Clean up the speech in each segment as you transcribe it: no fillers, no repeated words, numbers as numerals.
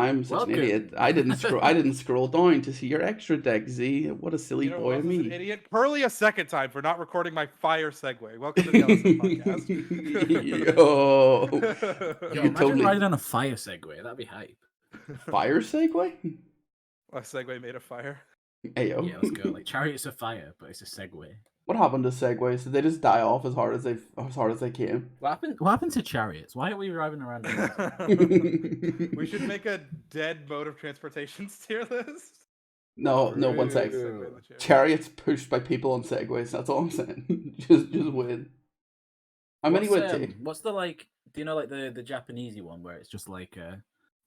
I'm such an Welcome. idiot. I didn't scroll down to see your extra deck, Z. What a silly You know boy who of else is an me. idiot? Pearly a second time for not recording my fire segue. Welcome to the LSF podcast. Yo. Yo, You imagine totally- riding on a fire Segway. That'd be hype. Fire segue? A segue made of fire. Hey yo. Yeah, let's go. Like Chariots of Fire, but it's a Segway. What happened to segways? Did they just die off as hard as they came? What happened to chariots? Why are we driving around? We should make a dead mode of transportation tier list. No, 1 sec. Segway in the chair. Chariots pushed by people on segways. That's all I'm saying. just win. How many would it take? What's the like? Do you know like the Japanesey one where it's just like A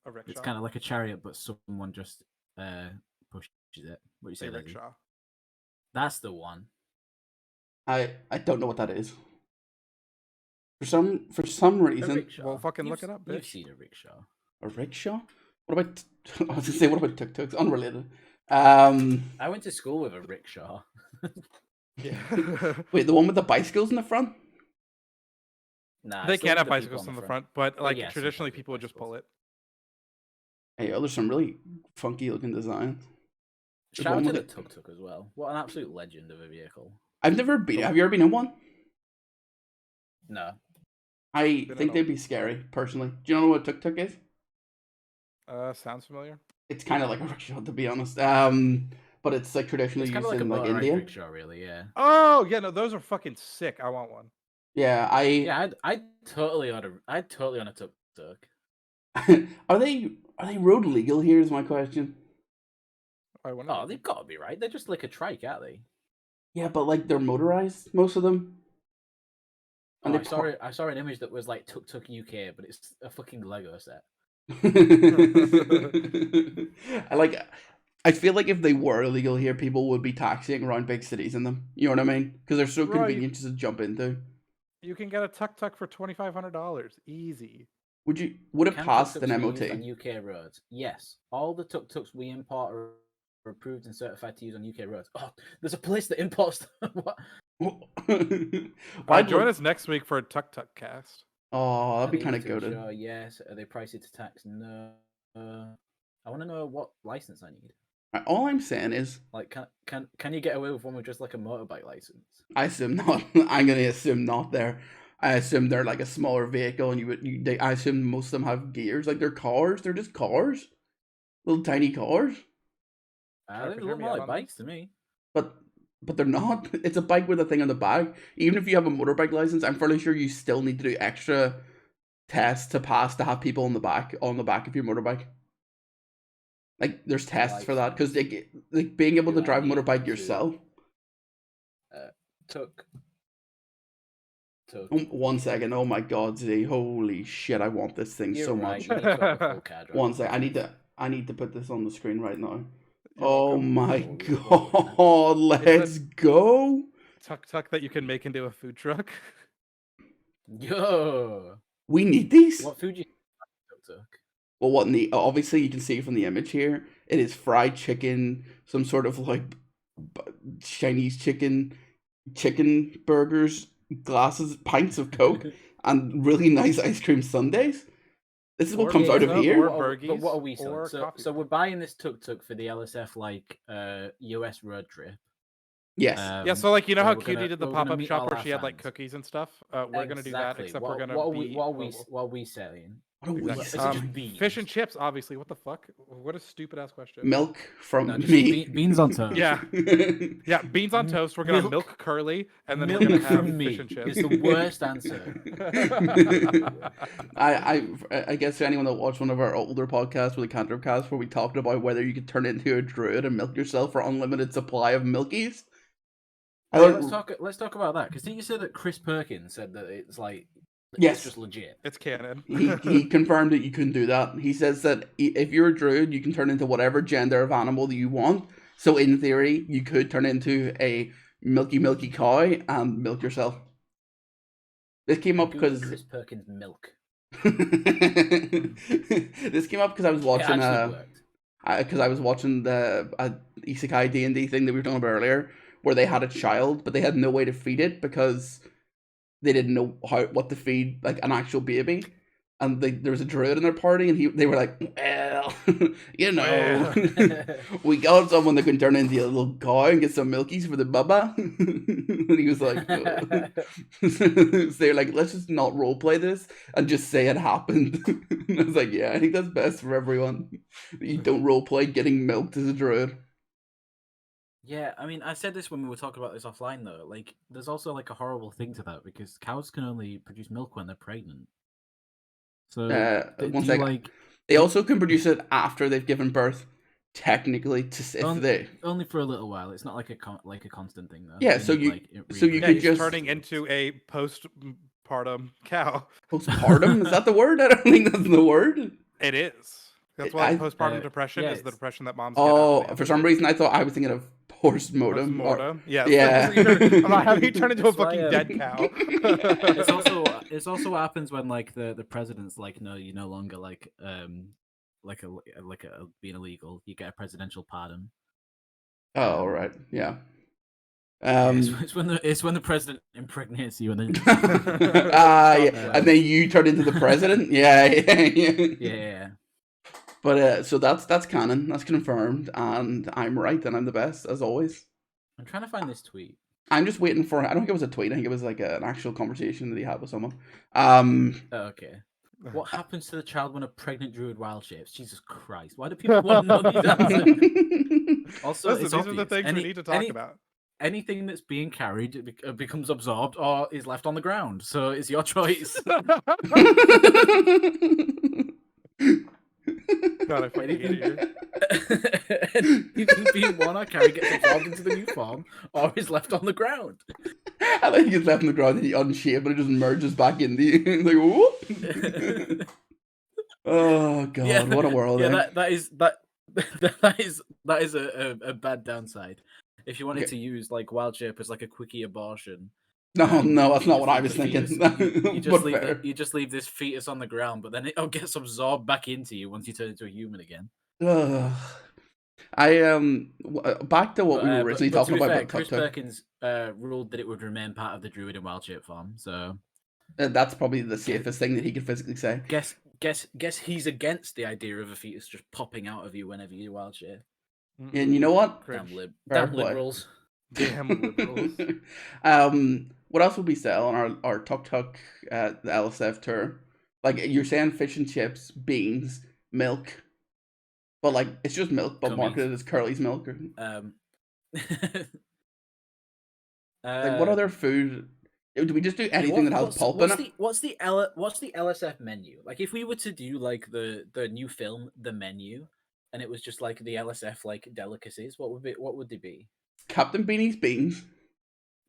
rickshaw. it's kind of like a chariot, but someone just pushes it. What do you say, A Lizzie? rickshaw. That's the one. I don't know what that is. For some A reason, rickshaw. Well, fucking look You've- it up, You've bitch. seen a rickshaw. a rickshaw. What about? I was gonna say, what about tuk-tuks? Unrelated. I went to school with a rickshaw. Yeah. Wait, the one with the bicycles in the front? Nah, They it's the can one have with the people bicycles in the front, but like yeah, traditionally sometimes people would just pull bicycles. it. Hey, there's some really funky looking designs. The Shout one out to with the Tuktuk as well. What an absolute legend of a vehicle. I've never been. Have you ever been in one? No. I Been think in they'd a- be scary, personally. Do you know what a tuk-tuk is? Sounds familiar. It's kind of like a rickshaw, to be honest. But it's like traditionally It's kind used of like a in like motorized India. rickshaw, really. Yeah. Oh yeah, no, those are fucking sick. I want one. Yeah, Yeah, I'd totally on a Tuktuk. are they road legal? Here's my question. I want. Oh, they've got to be right. They're just like a trike, aren't they? Yeah, but like they're motorized, most of them. Oh, And I saw an image that was like Tuktuk UK, but it's a fucking Lego set. I feel like if they were illegal here, people would be taxiing around big cities in them. You know what I mean? Because they're so Right. convenient just to jump into. You can get a tuk-tuk for $2,500. Easy. Would it Can pass tuk-tuks an be MOT? used on UK roads? Yes. All the tuk-tuks we import are approved and certified to use on UK roads. Oh, there's a place that imports them. What? Why Join us next week for a tuk-tuk cast. Oh, that'd Are be they kind of easy to goated. insure? Yes. Are they pricey to tax? No. I want to know what license I need. All I'm saying is, Like, can you get away with one with just like a motorbike license? I assume not. I'm gonna assume not there. I assume they're like a smaller vehicle, and I assume most of them have gears. Like they're cars. They're just cars, little tiny cars. Sure, They can you hear look me more out like on this? bikes to me. But they're not. It's a bike with a thing on the back. Even if you have a motorbike license, I'm fairly sure you still need to do extra tests to pass to have people on the back of your motorbike. Like there's tests for that because like being able to Do I drive a need motorbike to- yourself. Tuk. 1 second. Oh my god, Z. Holy shit! I want this thing You're so right, much. you need to have a full car driver 1 sec. license. I need to put this on the screen right now. You're Oh welcome. my Oh, god! Let's go. Tuk-tuk that you can make into a food truck. Yo, We need these. what food you Tuk-tuk? Well, what in the obviously you can see from the image here, it is fried chicken, some sort of like Chinese chicken burgers, glasses, pints of Coke, and really nice ice cream sundaes. This is what Or comes out of pizza, here. or But what are burgies, we selling? or So, coffee. so we're buying this Tuk-Tuk for the LSF like US road trip. Yes. Yeah, so like you know so how we're Cutie gonna- did the we're gonna pop-up meet shop all where our she had like fans. cookies and stuff? We're gonna do that, Exactly. except what, we're gonna what are be we what are we selling? What are we Exactly. Is it selling? just beans? Fish and chips, obviously. What the fuck? What a stupid ass question. Milk from No, just me. beans on toast. Yeah, yeah. Beans on toast. We're gonna Milk- milk Curly, and then Milk we're gonna have from me fish and chips. is the worst answer. I guess anyone that watched one of our older podcasts with the Cantercast where we talked about whether you could turn into a druid and milk yourself for unlimited supply of milkies. Let's talk about that because didn't you say that Chris Perkins said that it's like Yes. it's just legit? It's canon. he confirmed that you couldn't do that. He says that if you're a druid, you can turn into whatever gender of animal that you want. So in theory, you could turn into a milky cow and milk yourself. This came up Google because Chris Perkins milk. this came up because I was It watching actually worked. because I was watching the Isekai D&D thing that we were talking about earlier, where they had a child, but they had no way to feed it because they didn't know what to feed like an actual baby, and there was a druid in their party, and they were like, well, well, you know, Well. we got someone that can turn into a little cow and get some milkies for the bubba. And he was like, so they're like, let's just not roleplay this and just say it happened. And I was like, yeah, I think that's best for everyone. That you don't roleplay getting milked as a druid. Yeah, I mean, I said this when we were talking about this offline, though. Like, there's also like a horrible thing to that because cows can only produce milk when they're pregnant. So, do One you second. like They also can produce it after they've given birth, technically, if they. only for a little while? It's not like a constant thing, though. Yeah, They so need, you- like, so you Yeah, could he's just- turning into a postpartum cow. Postpartum? Is that the word? I don't think that's the word. It is. That's why postpartum depression yeah, is the it's- depression that moms get. Oh, after they for have some a reason I thought I was thinking of postmortem. postmortem. Yeah. Yeah. I'm not having you turn into a That's why, fucking dead cow. it's also what happens when like the president's like, no, you're no longer like being illegal. You get a presidential pardon. Oh, right. Yeah. Yeah, it's when the president impregnates you and then yeah. And then you turn into the president. Yeah. yeah. But so that's canon. That's confirmed, and I'm right, and I'm the best as always. I'm trying to find this tweet. I'm just waiting for. I don't think it was a tweet. I think it was like an actual conversation that he had with someone. Oh, okay. What happens to the child when a pregnant druid wild shapes? Jesus Christ! Why do people want to know these answers? Also, Listen, it's these are the obvious. things we need to talk about. Anything that's being carried becomes absorbed or is left on the ground. So it's your choice. God, I fucking hate you. Anything being worn or carried gets absorbed into the new form or is left on the ground. I like he gets left on the ground and he unshaped, but it just merges back in the like whoop. Oh god, Yeah, what a world! Yeah, that is a bad downside. If you wanted to use like wild shape as like a quickie abortion. No, that's you not just what I leave was the thinking. fetus- you just leave this fetus on the ground, but then it gets absorbed back into you once you turn into a human again. Ugh. I back to what we were originally but talking to be about. fair, But Chris Tuktuk. Perkins ruled that it would remain part of the druid and wild shape form. So That's probably the safest thing that he could physically say. guess he's against the idea of a fetus just popping out of you whenever you wild shape. And you know what? Damn, Cringe. Fair damn play. liberals. Damn liberals. What else would we sell on our Tuktuk the LSF tour? Like you're saying, fish and chips, beans, milk, but like it's just milk, but Gummies. marketed as Curly's milk. Or, like what Uh, other food? Do we just do anything that has pulp in it? What's the LSF menu? Like if we were to do like the new film, The Menu, and it was just like the LSF like delicacies, what would they be? Captain Beanie's beans.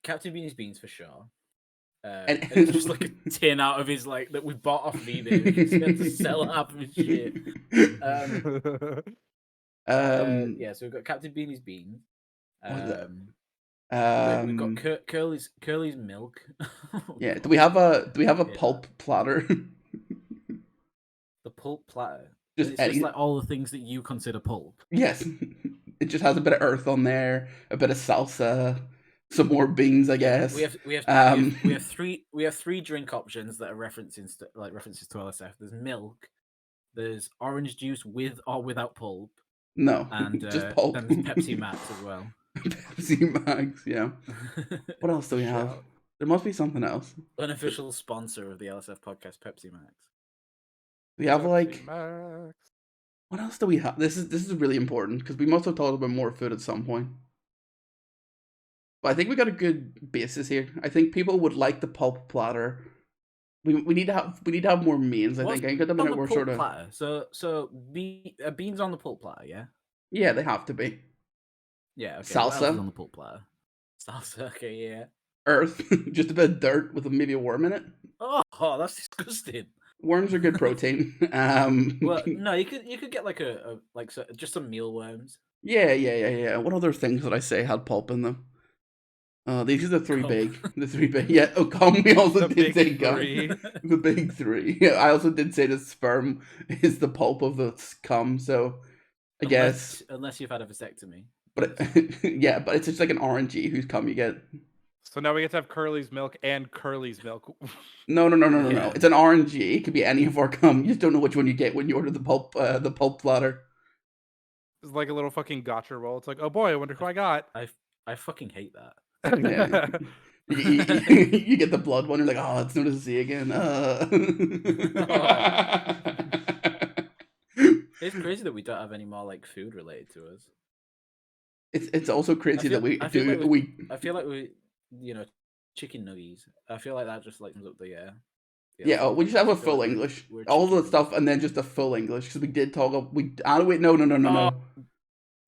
Captain Beanie's beans for sure. And- And it's just like a tin out of his like that we bought off eBay because he had to sell half of his shit. Yeah, so we've got Captain Beanie's beans. What's that? We've got Curly's milk. Yeah. Do we have a Yeah. pulp platter? The pulp platter. Just It's any- just like all the things that you consider pulp. Yes. It just has a bit of earth on there, a bit of salsa, some more beans, I guess. We have three drink options that are references to LSF. There's milk, there's orange juice with or without pulp, No, and just pulp. then there's Pepsi Max as well. Pepsi Max, yeah. What else do we have? Shout. There must be something else. Unofficial sponsor of the LSF podcast, Pepsi Max. We have like, Max. what else do we have? This is really important because we must have talked about more food at some point. But I think we got a good basis here. I think people would like the pulp platter. We need to have more mains. I think at the minute we're sort of platter. Beans on the pulp platter, yeah. Yeah, they have to be. Yeah. Okay. Salsa. What else is on the pulp platter? Salsa. Okay. Yeah. Earth, just a bit of dirt with maybe a worm in it. Oh, that's disgusting. Worms are good protein. Well, no, you could get like just some mealworms. Yeah. What other things did I say had pulp in them? These are the three Cum. big. The three big. Yeah. Oh, cum. We also The did say big cum. three. The big three. Yeah. I also did say the sperm is the pulp of the cum. So I guess. Unless you've had a vasectomy. But yeah, but it's just like an orangey whose cum you get. So now we get to have Curly's milk and Curly's milk. No. Yeah. It's an RNG. It could be any of our cum. You just don't know which one you get when you order the pulp platter. It's like a little fucking gotcha roll. It's like, oh boy, I wonder who I got. I fucking hate that. Yeah. You get the blood one. You're like, oh, it's not a Z again. It's crazy that we don't have any more like food related to us. It's also crazy that we I feel do like we. I feel like we, chicken nuggies. I feel like that just lightens up the Yeah, we just have a I feel full like English, we're all the chicken stuff, and then just a full English because we did talk. Wait, no.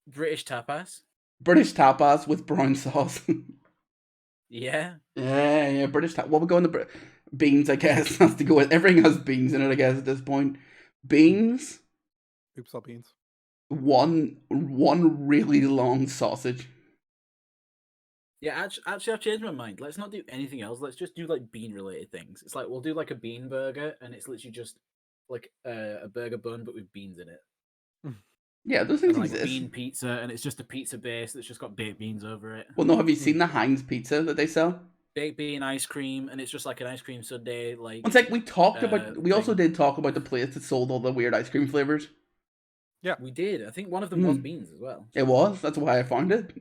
British tapas. British tapas with brown sauce. Yeah. Yeah. British tap. What we go in the beans? I guess has to go with everything has beans in it. I guess at this point, beans. Oops, all beans. One really long sausage. Yeah, actually, I've changed my mind. Let's not do anything else. Let's just do like bean related things. It's like we'll do like a bean burger, and it's literally just like a burger bun, but with beans in it. Yeah, those things And like exist. bean pizza, and it's just a pizza base that's just got baked beans over it. Well, no, have you seen the Heinz pizza that they sell? Baked bean ice cream, and it's just like an ice cream sundae. Like It's like we talked about. We also thing. did talk about the place that sold all the weird ice cream flavors. Yeah, We did. I think one of them was beans as well. It was. That's why I found it.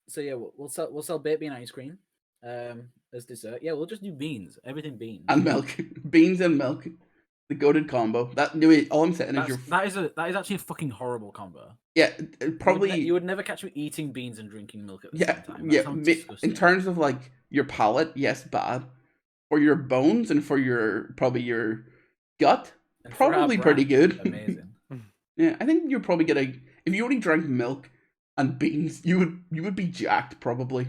So yeah, we'll sell baked bean ice cream as dessert. Yeah, we'll just do beans. Everything beans. And milk, beans and milk, the goated combo. All I'm saying is that is actually a fucking horrible combo. Yeah, probably you would never catch me eating beans and drinking milk at the same time. Yeah. In terms of like your palate, yes, bad. For your bones and for your gut, And for probably our pretty brand, good. Amazing. Yeah, I think you're probably getting if you only drank milk and beans, you would be jacked probably.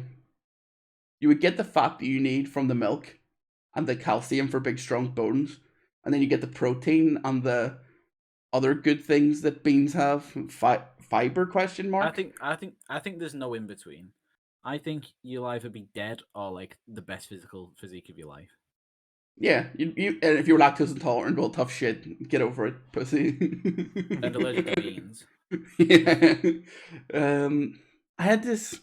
You would get the fat that you need from the milk and the calcium for big strong bones, and then you get the protein and the other good things that beans have. Fiber question mark. I think there's no in between. I think you'll either be dead or like the best physique of your life. Yeah, you and if you're lactose intolerant, well, tough shit. Get over it, pussy. And allergic to beans. Yeah. I had this.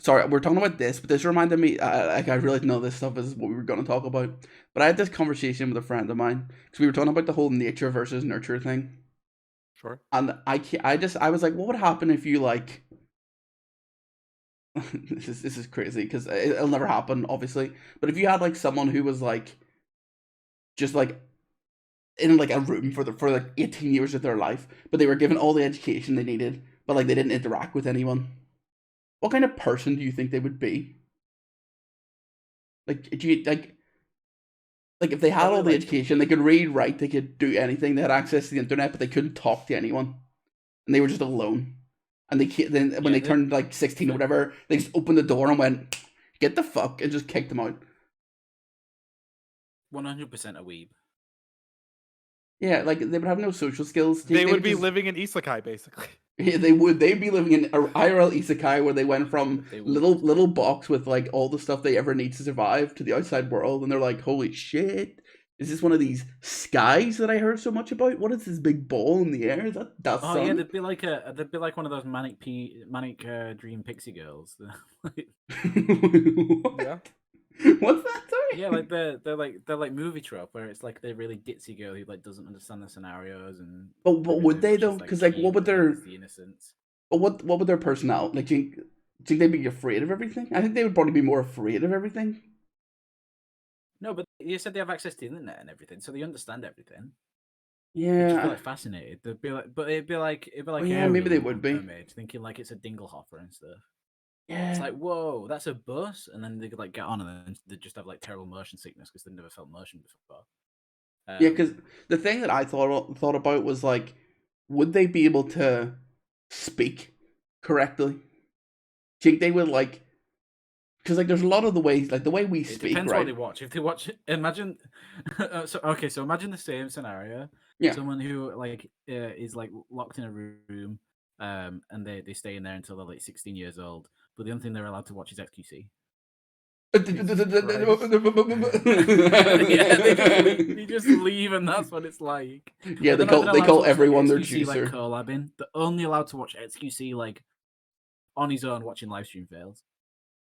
Sorry, we're talking about this, but this reminded me. I really know this stuff is what we were going to talk about. But I had this conversation with a friend of mine because we were talking about the whole nature versus nurture thing. sure. And I was like, what would happen if you like? This is crazy because it'll never happen, obviously. But if you had like someone who was like, just like in like a room for like 18 years of their life, but they were given all the education they needed, but like they didn't interact with anyone, what kind of person do you think they would be? Like, do you like if they had all the education, they could read, write, they could do anything, they had access to the internet, but they couldn't talk to anyone, and they were just alone. And when they turned like 16 or whatever, they just opened the door and went, "Get the fuck," and just kicked them out. 100% a weeb. Yeah, like they would have no social skills. They would be living in isekai, basically. Yeah, they would. They'd be living in IRL isekai where they went from little box with like all the stuff they ever need to survive to the outside world, and they're like, "Holy shit! Is this one of these skies that I heard so much about? What is this big ball in the air? Is that sun?" Yeah, they'd be like one of those manic dream pixie girls. Yeah. What's that? Sorry. Yeah, like they're like movie trope where it's like the really ditzy girl who like doesn't understand the scenarios and. But would they though? Because like, what would their the innocence? But what would their personality like? Do you think they'd be afraid of everything? I think they would probably be more afraid of everything. No, but you said they have access to the internet and everything, so they understand everything. Yeah, They'd just be like fascinated. They'd be like, but it'd be like, yeah, maybe they Ariel would be Mermaid, thinking like it's a dinglehopper and stuff. Yeah, it's like, whoa, that's a bus, and then they could like get on, and then they just have like terrible motion sickness because they've never felt motion before. Yeah, because the thing that I thought about was like, would they be able to speak correctly? Do you think they would like? Because like, there's a lot of the ways, like the way we speak. Depends right? what they watch. If they watch, imagine. So imagine the same scenario. Yeah. Someone who like is like locked in a room, and they stay in there until they're like 16 years old. But the only thing they're allowed to watch is XQC. Yeah, they just leave, and that's what it's like. Yeah, they call everyone their juicer. Like collabing. They're only allowed to watch XQC like on his own, watching live stream fails.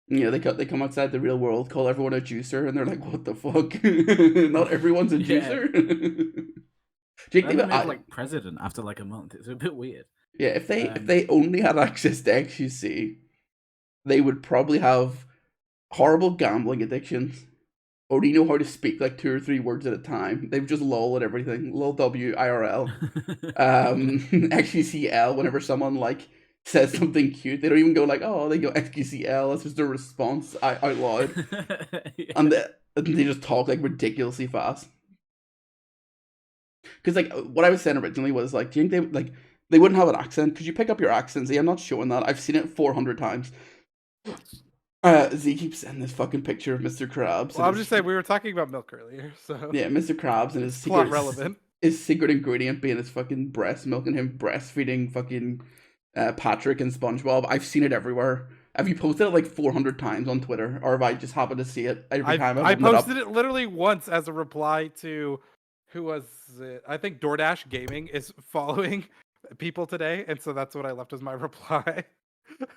Yeah, they come outside the real world, call everyone a juicer, and they're like, "What the fuck? Not everyone's a Yeah. juicer." Do you think Then they they're made would? like president after like a month. It's a bit weird. Yeah, if Um, they only had access to XQC, they would probably have horrible gambling addictions. Only know how to speak like 2 or 3 words at a time. They would just lol at everything. Lol W IRL. XQCL whenever someone like says something cute. They don't even go like, oh, they go XQCL. It's just a response out loud. Yeah. And they just talk like ridiculously fast. Because like what I was saying originally was like, do you think they wouldn't have an accent? Could you pick up your accent? See, I'm not showing that. I've seen it 400 times. Z keeps sending this fucking picture of Mr. Krabs. Well, I'm just saying we were talking about milk earlier, so Yeah, Mr. Krabs and his it's plot secret relevant. his secret ingredient being his fucking breast milk and him breastfeeding fucking Patrick and SpongeBob. I've seen it everywhere. Have you posted it like 400 times on Twitter, or have I just happened to see it every time I open it up? posted it literally once as a reply to who was it? I think DoorDash Gaming is following people today, and so that's what I left as my reply.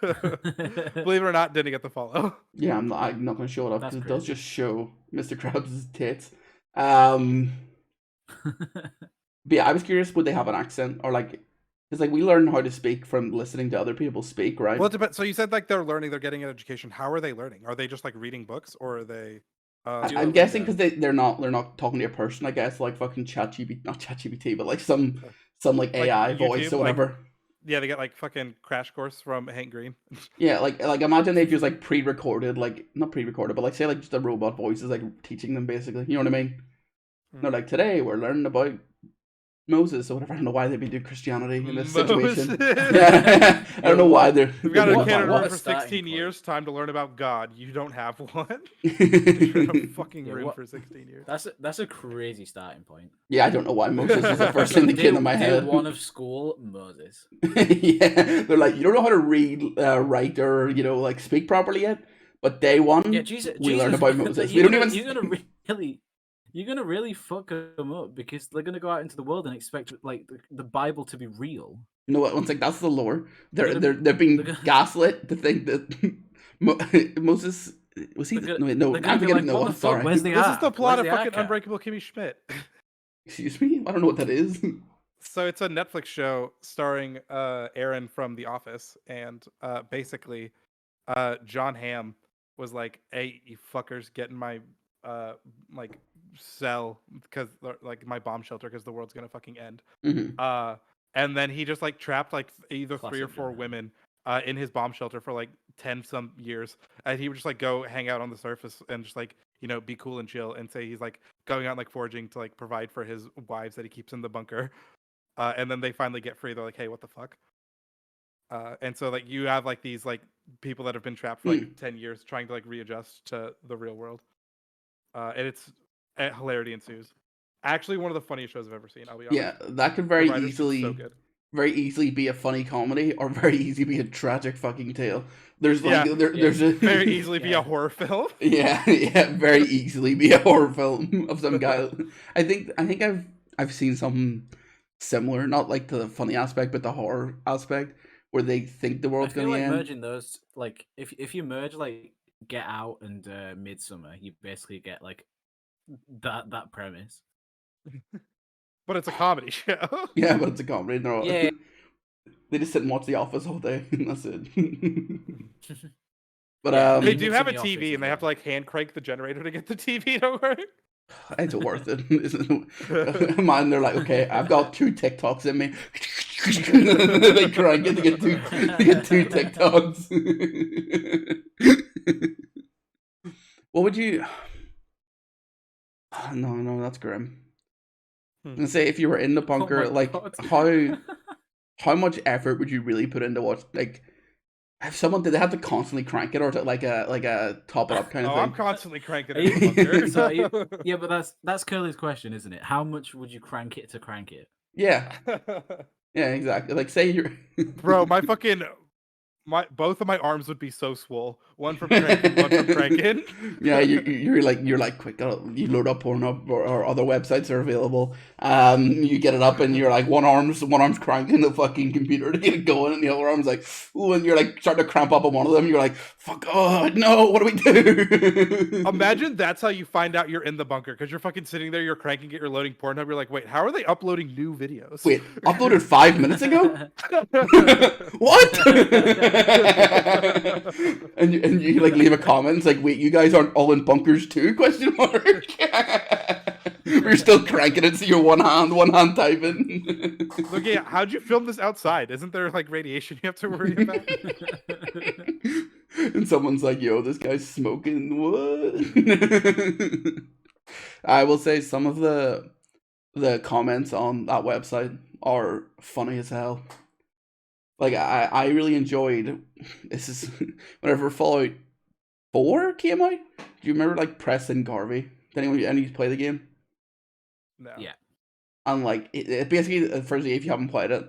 Believe it or not, didn't get the follow. Yeah, I'm not going to show it up That's because it does crazy. just show Mr. Krabs' tits. But yeah, I was curious, would they have an accent or like? Because like we learn how to speak from listening to other people speak, right? Well, it depends. So you said like they're learning, they're getting an education. How are they learning? Are they just like reading books, or are they? I'm guessing Duolingo. because they're not talking to a person. I guess like fucking not ChatGPT, but like some like Like AI voice YouTube, or whatever. Yeah, they get like fucking crash course from Hank Green. Yeah, like imagine they've just like pre-recorded, like not pre-recorded, but like say like just a robot voice is like teaching them basically. You know what I mean? They're like, today we're learning about Moses or whatever. I don't know why they'd be doing Christianity in this situation. Yeah, I don't know why they're. We've got doing a kid in a what room a for starting 16 point. years. Time to learn about God. You don't have one. You're in a fucking Yeah, room what- for 16 years. That's a crazy starting point. Yeah, I don't know why Moses was the first thing that came to my Day head. one of school, Moses. Yeah, they're like, you don't know how to read, write, or like speak properly yet. But day one, Yeah, Jesus. we learn about Moses. We You're don't gonna, even. you're gonna really fuck them up because they're gonna go out into the world and expect like the Bible to be real. No, one sec. That's the lore. They're They're gonna- they're being they're gonna- gaslit to think that Moses was he. They're No, gonna- no, they're I'm gonna be forgetting like, Noah. what the fuck? Sorry. Where's the This is ark? the plot of Where's the fucking ark at? Unbreakable Kimmy Schmidt. Excuse me. I don't know what that is. So it's a Netflix show starring Aaron from The Office, and basically, John Hamm was like, "Hey, you fuckers, get in my like cell because like my bomb shelter because the world's gonna fucking end." Mhm. And then he just like trapped like either 3 or Classic 4 John Hamm. women in his bomb shelter for like 10 some years, and he would just like go hang out on the surface and just like be cool and chill and say he's like going out like foraging to like provide for his wives that he keeps in the bunker. And then they finally get free. They're like, "Hey, what the fuck?" And so like you have like these like people that have been trapped for like 10 years trying to like readjust to the real world. And it's hilarity ensues. Actually, one of the funniest shows I've ever seen. I'll be honest. Yeah, that could The very writers did so good. very easily be a funny comedy or very easily be a tragic fucking tale. There's like Yeah, there's a Very easily be a Yeah. horror film. yeah, very easily be a horror film of some guy. I think I've seen something similar, not like to the funny aspect, but the horror aspect, where they think the I world's feel gonna like end. merging those, like if you merge like Get Out and Midsummer, you basically get like that premise. But it's a comedy show. Yeah, but it's a comedy. No, Yeah. they just sit and watch The Office all day, and that's it. But Yeah, They mean, do it's have in a the office TV, as and they have to well. like hand crank the generator to get the TV to work. it's worth it. Man, they're like, okay, I've got 2 TikToks in me. They crank it to get 2 TikToks. What would you? No, that's grim. And say if you were in the bunker, Oh my like God. how much effort would you really put into what like? If someone did they have to constantly crank it, or is it like a top it up kind of Oh, thing? I'm constantly cranking Are it in the bunker. So are you- yeah, but that's Curly's question, isn't it? How much would you crank it to crank it? Yeah, yeah, exactly. Like say you're Bro, my fucking both of my arms would be so swole. one from cranking, one from cranking. Yeah, you're like quick. You load up Pornhub or other websites are available. You get it up and you're like one arm's cranking the fucking computer to get it going, and the other arm's like, ooh, and you're like starting to cramp up on one of them. You're like, fuck, oh no, what do we do? Imagine that's how you find out you're in the bunker, because you're fucking sitting there, you're cranking it, you're loading Pornhub. You're like, wait, how are they uploading new videos? Wait, uploaded 5 minutes ago? What? and you like leave a comment. It's like, wait, you guys aren't all in bunkers too? Question mark. We're still cranking it, so you're one hand typing. Look, yeah, how'd you film this outside? Isn't there like radiation you have to worry about? And someone's like, yo, this guy's smoking. What? I will say some of the comments on that website are funny as hell. Like, I really enjoyed, this is, whenever Fallout 4 came out, do you remember, like, Preston Garvey? Did any play the game? No. Yeah. And, like, it basically, firstly, if you haven't played it,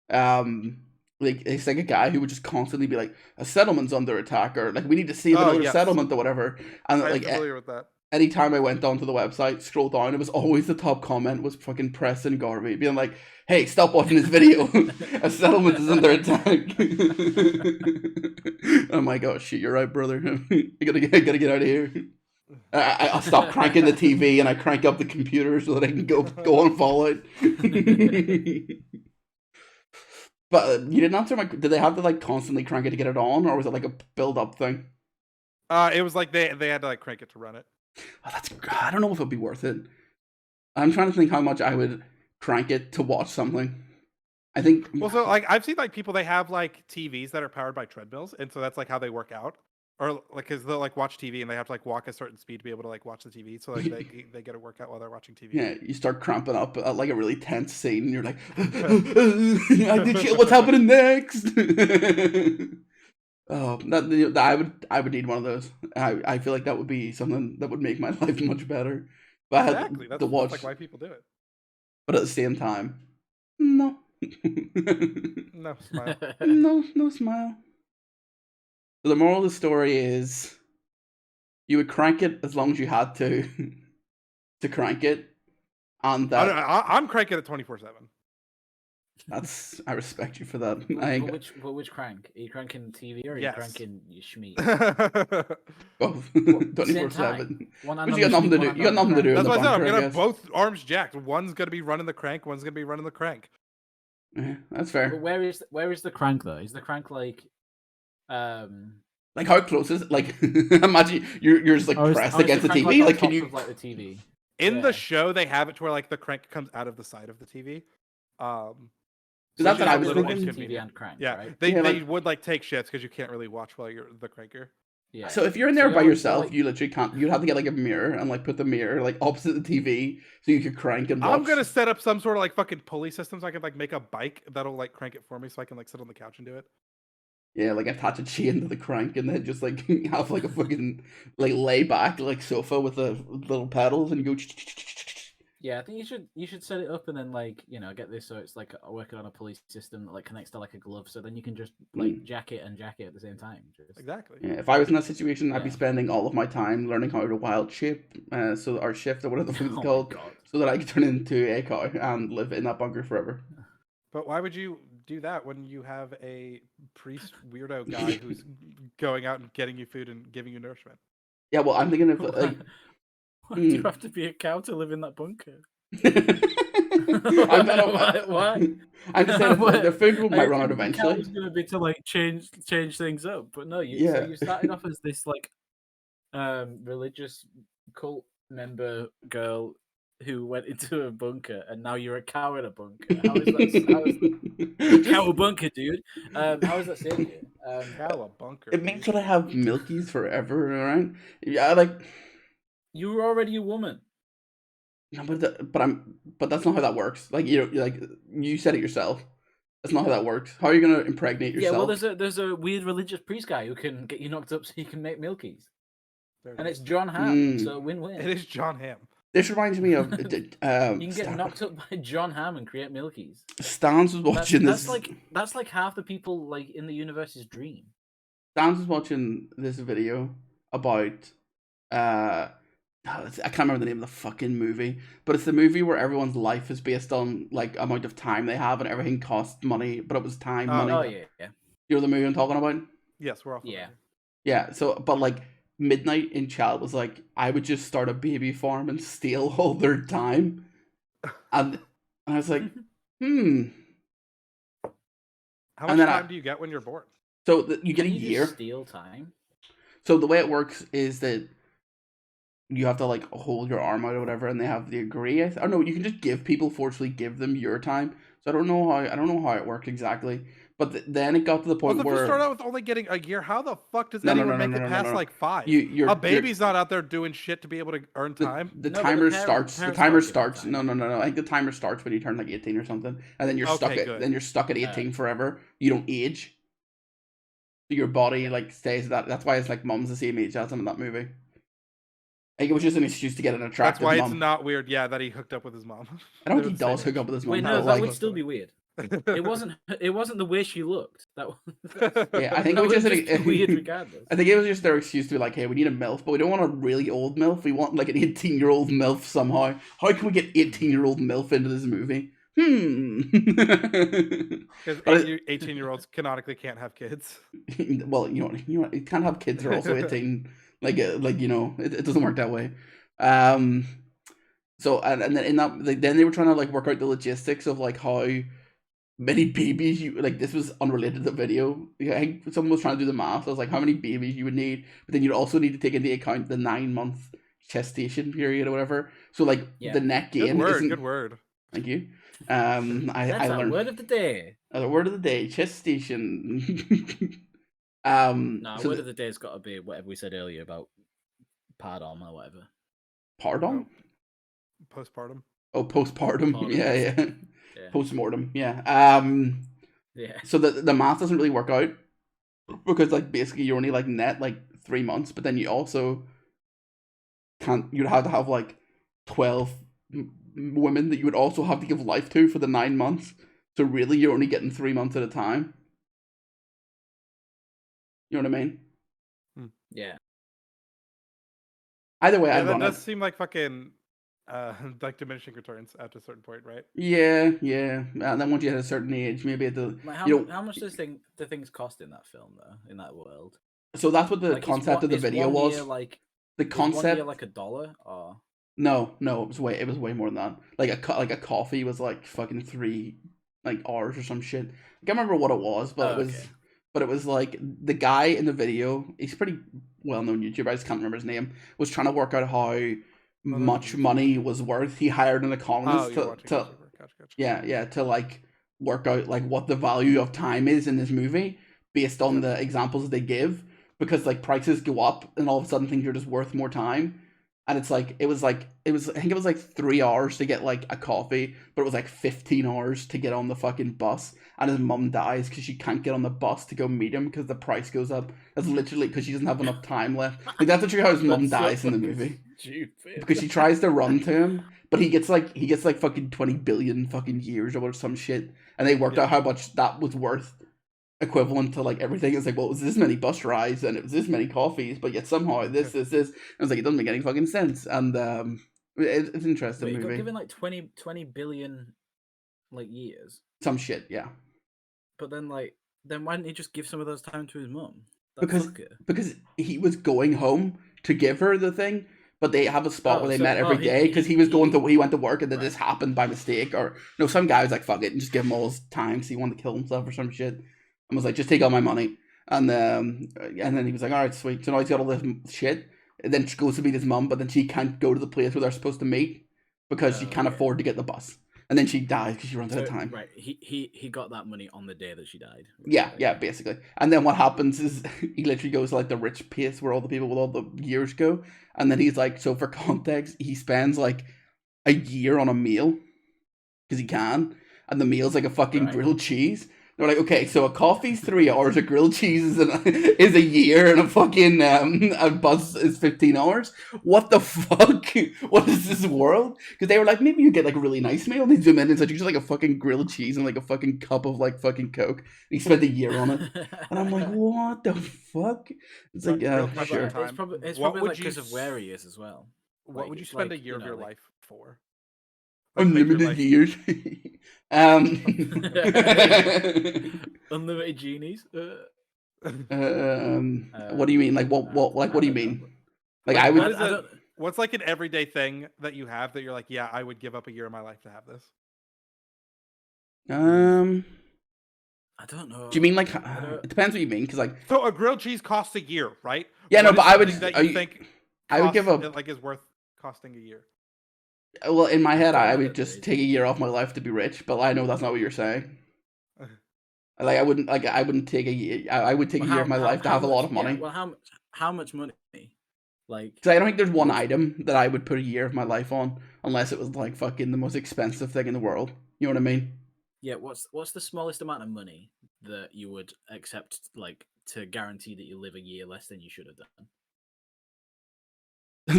like, it's like a guy who would just constantly be like, a settlement's under attack, or, like, we need to save another settlement, or whatever. And, I'm like, familiar with that. anytime I went onto the website, scroll down, it was always the top comment was fucking Preston Garvey being like, hey, stop watching this video. A settlement is under attack. I'm like, oh shit, you're right, brother. I gotta get out of here. I stop cranking the TV and I crank up the computer so that I can go on Fallout. But you didn't answer my. Did they have to like constantly crank it to get it on, or was it like a build up thing? It was like they had to like crank it to run it. Oh, I don't know if it'd be worth it. I'm trying to think how much I would crank it to watch something. I think. Well, so like I've seen like people, they have like TVs that are powered by treadmills, and so that's like how they work out, or like because they'll like watch TV and they have to like walk a certain speed to be able to like watch the TV. So like they get a workout while they're watching TV. Yeah, you start cramping up at like a really tense scene, and you're like, what's happening next? Oh, I would need one of those. I feel like that would be something that would make my life much better. But Exactly. That's like why people do it. But at the same time, no. No smile. No smile. So the moral of the story is, you would crank it as long as you had to crank it, and that I'm cranking it 24/7. I respect you for that. But which crank? Are you cranking TV or are you cranking your schmeat? Both 24/7. You got nothing to do. You got nothing to do. That's in the why I said I'm bunker, gonna I have guess. both arms jacked. One's gonna be running the crank. One's gonna be running the crank. Yeah, that's fair. But where is the crank though? Is the crank like Like, how close is it? Like, imagine you're just like pressed against the TV. Like, can you? Like the TV. In the show, they have it to where like the crank comes out of the side of the TV. So that's what I was watch thinking. TV and crank, Yeah, right? they would like take shifts because you can't really watch while you're the cranker. Yeah. So if you're in there by yourself, like, you literally can't. You'd have to get like a mirror and like put the mirror like opposite the TV so you could crank and watch. I'm gonna set up some sort of like fucking pulley system so I can like make a bike that'll like crank it for me so I can like sit on the couch and do it. Yeah, like attach a chain to the crank and then just like have like a fucking like lay back like sofa with the little pedals and you go. Yeah, I think you should set it up and then like get this so it's like working on a pulley system that like connects to like a glove, so then you can just like jack it at the same time. Exactly. Yeah, if I was in that situation, I'd be spending all of my time learning how to wild shape, so our shift or whatever the fuck it's called, so that I could turn into a cow and live in that bunker forever. But why would you do that when you have a priest weirdo guy who's going out and getting you food and giving you nourishment? Yeah, well, I'm thinking of like. Why do you have to be a cow to live in that bunker? Why? I'm just saying the food might run out eventually. It's going to be to like change things up, but no, so you started off as this like religious cult member girl who went into a bunker, and now you're a cow in a bunker. How is that? Cow a bunker, dude. How is that saying it? Cow a bunker. It means that I have milkies forever, right? Yeah, like. You were already a woman. No, but that's not how that works. Like you said it yourself. That's not how that works. How are you gonna impregnate yourself? Yeah, well, there's a weird religious priest guy who can get you knocked up so you can make milkies, and it's John Hamm. So win-win. It is John Hamm. This reminds me of you can get knocked up by John Hamm and create milkies. Stans was watching that's like half the people like in the universe's dream. Dan's was watching this video about I can't remember the name of the fucking movie, but it's the movie where everyone's life is based on like amount of time they have and everything costs money, but it was time money. Oh yeah. You know the movie I'm talking about? Yes, we're all Yeah. Yeah. So, but like Midnight in Child was like, I would just start a baby farm and steal all their time, and I was like, How much time do you get when you're born? So you get Can a you year. Just steal time. So the way it works is that you have to like hold your arm out or whatever, and they have the agree. I don't know. You can just forcefully give them your time. So I don't know how it worked exactly. But then it got to the point where if you start out with only getting a year, how the fuck does anyone make it past like 5? A baby's not out there doing shit to be able to earn time. The timer starts. The timer starts. No. I think the timer starts when you turn like 18 or something, and then you're stuck at. Then you're stuck at 18 forever. You don't age. Your body like stays that. That's why it's like mom's the same age as him in that movie. I think it was just an excuse to get an attractive mom. That's why it's not weird, that he hooked up with his mom. I don't think he does hook up with his mom. Wait, no, that would still be weird. It wasn't the way she looked. Yeah, I think it was just weird regardless. I think it was just their excuse to be like, hey, we need a MILF, but we don't want a really old MILF. We want like an 18-year-old MILF somehow. How can we get 18-year-old MILF into this movie? Because 18-year-olds canonically can't have kids. Well, you can't have kids who are also 18. It doesn't work that way. So and then in that, like, then they were trying to like work out the logistics of like how many babies you like. This was unrelated to the video. I think someone was trying to do the math. I was like, how many babies you would need, but then you'd also need to take into account the 9-month gestation period or whatever. So like the net gain. Good word. Thank you. That's our word of the day. The word of the day, gestation. Word of the day's got to be whatever we said earlier about pardon or whatever. Pardon? Postpartum. Oh, postpartum. Yeah. Postmortem. Yeah. Yeah. So the math doesn't really work out because like basically you're only like net like 3 months, but then you also you'd have to have like 12 women that you would also have to give life to for the 9 months. So really you're only getting 3 months at a time. You know what I mean? Yeah. Either way, that does seem like fucking like diminishing returns at a certain point, right? Yeah. And then once you hit a certain age, maybe how much does the things cost in that film though? In that world? So that's what the concept of the video was. The concept $1 like $1 or no, it was way more than that. Like a coffee was like fucking 3 like hours or some shit. I can't remember what it was, but it was like the guy in the video. He's a pretty well-known YouTuber. I just can't remember his name. Was trying to work out how much money was worth. He hired an economist to like work out like what the value of time is in this movie based on the examples they give, because like prices go up and all of a sudden things are just worth more time. And it's like I think it was like 3 hours to get like a coffee, but it was like 15 hours to get on the fucking bus. And his mum dies because she can't get on the bus to go meet him because the price goes up. That's literally because she doesn't have enough time left. Like that's literally how his mum dies in the movie. Stupid. Because she tries to run to him, but he gets like fucking 20 billion fucking years or some shit. And they worked out how much that was worth, equivalent to like everything. It's like, well, it was this many bus rides and it was this many coffees, but yet somehow this. I was like, it doesn't make any fucking sense. And it's an interesting movie. You got given like 20 billion like years. Some shit, yeah. But then why didn't he just give some of those time to his mum? Because he was going home to give her the thing, but they have a spot where they met every day because he went to work and then this happened by mistake, or no, some guy was like, fuck it, and just give him all his time because he wanted to kill himself or some shit, and was like, just take all my money, and then he was like, all right, sweet. So now he's got all this shit, and then she goes to meet his mum, but then she can't go to the place where they're supposed to meet because she can't afford to get the bus. And then she dies because she runs out of time. Right, he got that money on the day that she died. Right? Yeah, basically. And then what happens is he literally goes to like the rich place where all the people with all the years go. And then he's like, so for context, he spends like a year on a meal because he can. And the meal's like a fucking grilled cheese. They're like, okay, so a coffee's 3 hours, a grilled cheese is a year, and a fucking a bus is 15 hours. What the fuck? What is this world? Because they were like, maybe you get like a really nice meal, and they zoom in and said you just like a fucking grilled cheese and like a fucking cup of like fucking Coke. And he spent a year on it, and I'm like, what the fuck? It's like, Real yeah, quick, sure. It's What probably would like you because of where he is as well. What Like, would you it's spend like, a year you of your know, life for? Like, make your Unlimited life- years. Unlimited genies. What do you mean? Like what do you mean? Like Like, I what would. is what's like an everyday thing that you have that you're like, yeah, I would give up a year of my life to have this? I don't know. Do you mean like? It depends what you mean, because like. So a grilled cheese costs a year, right? Yeah, What no, but is I would. something that you think I would give up. like is worth costing a year. Well, in my head, don't I know would that just there is. take a year off my life to be rich, but I know that's not what you're saying. Like I wouldn't take a year. I would take a year of my life to have a lot of money. Yeah, well, how much money? Like, because I don't think there's one item that I would put a year of my life on, unless it was like fucking the most expensive thing in the world. You know what I mean? yeah, what's the smallest amount of money that you would accept, like, to guarantee that you live a year less than you should have done?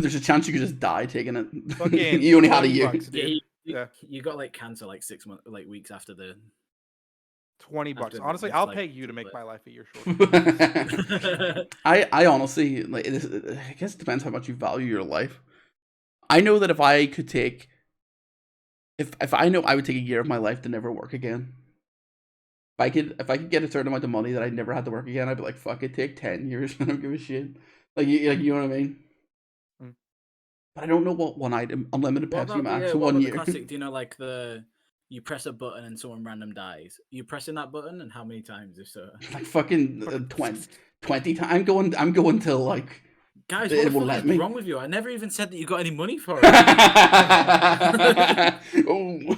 There's a chance you could just die taking it. Fucking you only had a 20 year. bucks, dude. You got like cancer like 6 months, like weeks after the. 20 bucks. After Honestly, this, I'll like, pay you to make split. my life a year shorter. I honestly like. I guess it depends how much you value your life. I know that if I could take, if I know I would take a year of my life to never work again. If I could get a certain amount of money that I never had to work again, I'd be like, fuck it, take 10 years. I don't give a shit. Like you know what I mean? Mm. But I don't know what one item. Unlimited Pepsi Max for what 1 about year. the classic? Do you know, like, you press a button and someone random dies? You pressing that button, and how many times if so? Like fucking 20 times. I'm going till like. Guys, It what won't the let fuck is me. wrong with you? I never even said that you got any money for it. Oh,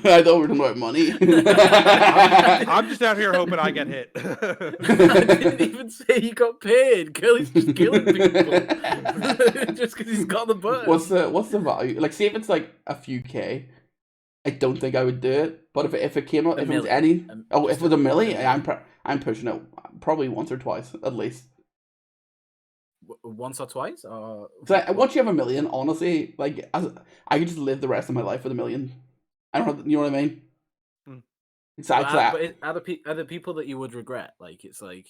I thought we were talking about money. I'm just out here hoping I get hit. I didn't even say he got paid. Curly's just killing people just because he's got the button. What's the value? Like, see if it's like a few K, I don't think I would do it. But if it came out, if it was any, if it was a million, I'm pushing it probably once or twice at least. Once or twice, or so once you have a million, honestly, like I could just live the rest of my life with a million. I don't have, you know what I mean? Hmm. Exactly. But are the people that you would regret? Like, it's like,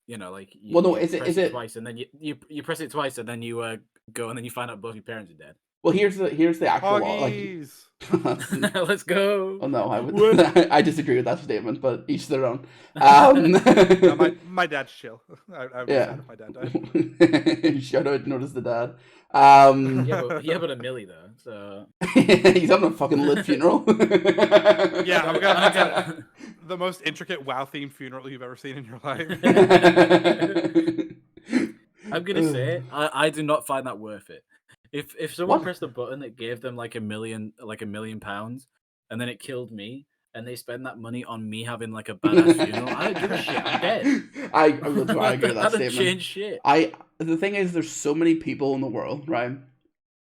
you know, like you, well, no, you is it twice, and then you press it twice, and then you go, and then you find out both your parents are dead. Well, here's the actual law. Like, let's go. Oh no, I would. I disagree with that statement, but each their own. No, my dad's chill. I would be sad if my dad died. Shout out, notice the dad. Yeah, but a milli though, so he's having a fucking lit funeral. Yeah, I'm gonna the most intricate WoW themed funeral you've ever seen in your life. I'm gonna say I do not find that worth it. If someone pressed a button that gave them like £1 million, and then it killed me, and they spend that money on me having like a badass funeral, I don't give a shit. I'm dead. I agree with that statement. Change shit. The thing is, there's so many people in the world, right?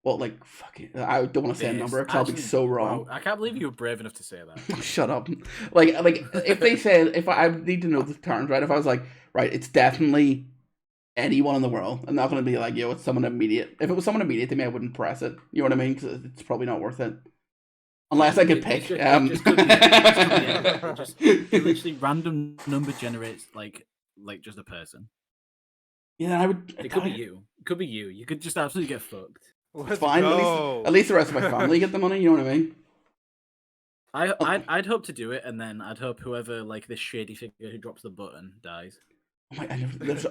Well, like fucking, I don't want to say a number because I'll be so wrong. Wow, I can't believe you were brave enough to say that. Shut up. Like if they said, if I need to know the terms, right? If I was like, right, it's definitely anyone in the world. I'm not going to be like, yo, it's someone immediate. If it was someone immediate to me, I wouldn't press it. You know what I mean? Because it's probably not worth it. Unless I could pick. Just literally random number generates like just a person. Yeah, I would. It could be you. It could be you. You could just absolutely get fucked. It's fine. At least the rest of my family get the money. You know what I mean? I'd hope to do it, and then I'd hope whoever like this shady figure who drops the button dies. Oh my, there's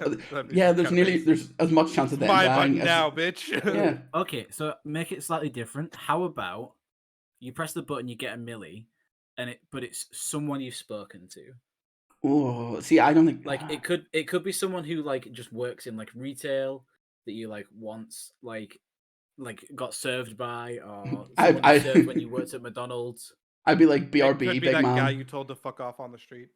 as much chance of them dying now, bitch. Yeah. Okay, so make it slightly different. How about you press the button, you get a milli, but it's someone you've spoken to. Oh, see, I don't think like it could be someone who like just works in like retail that you like once like got served by, or I served when you worked at McDonald's. I'd be like BRB, it could be big that man. guy you told to fuck off on the street.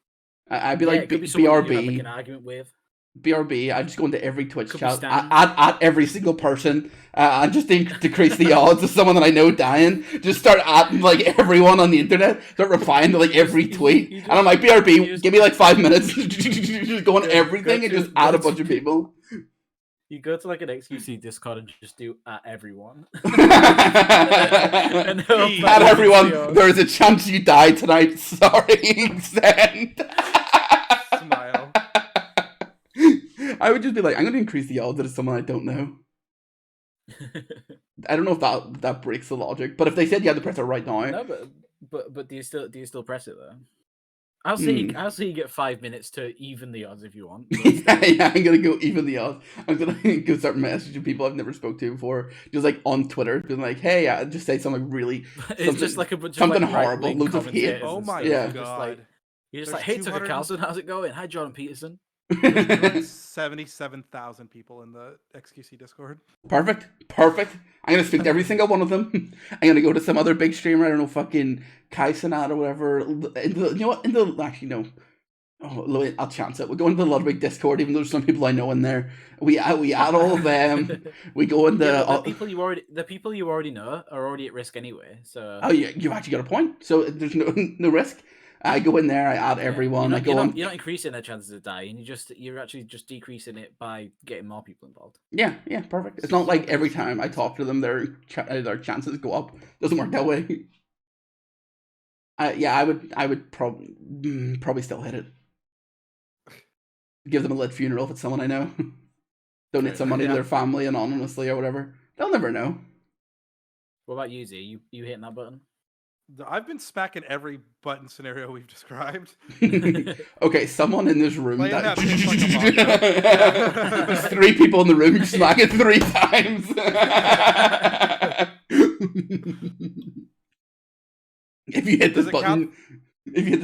I'd be like it could be BRB. you had, like, an argument with. BRB, I just go into every Twitch Could chat, at every single person, and just decrease the odds of someone that I know dying. Just start atting like everyone on the internet, start replying to like every tweet, and I'm like, BRB, give me like 5 minutes, just go on everything and just add a bunch of people. You go to like an XQC Discord and just do at everyone. At everyone, there is a chance you die tonight. Sorry, send. Smile. I would just be like, I'm going to increase the odds that it's someone I don't know. I don't know if that breaks the logic, but if they said you had to press it right now, No, but do you still press it though? I'll say you get 5 minutes to even the odds if you want. yeah, I'm gonna go even the odds. I'm gonna go start messaging people I've never spoke to before, just like on Twitter, being like, "Hey, just say something really, it's just like a bunch of something like, horrible, loads of hate." Oh my god! You're just like, "Hey, Tucker Carlson, how's it going? Hi, Jordan Peterson." 77,000 people in the XQC Discord. Perfect. I'm gonna speak to every single one of them. I'm gonna go to some other big streamer. I don't know, fucking Kai Cenat or whatever. You know what? Actually, no. Oh, I'll chance it. We go into the Ludwig Discord, even though there's some people I know in there. We add all of them. We go into the people you already know are already at risk anyway. So yeah, you've actually got a point. So there's no risk. I go in there, I add everyone. You're not increasing their chances of dying. You're actually just decreasing it by getting more people involved. Yeah, perfect. It's not like every time I talk to them, their chances go up. Doesn't work that way. I would probably still hit it. Give them a lit funeral if it's someone I know. Donate some money to their family anonymously or whatever. They'll never know. What about you, Z? You hitting that button? I've been smacking every button scenario we've described. Okay, someone in this room. There's 3 people in the room smack it 3 times. If you hit this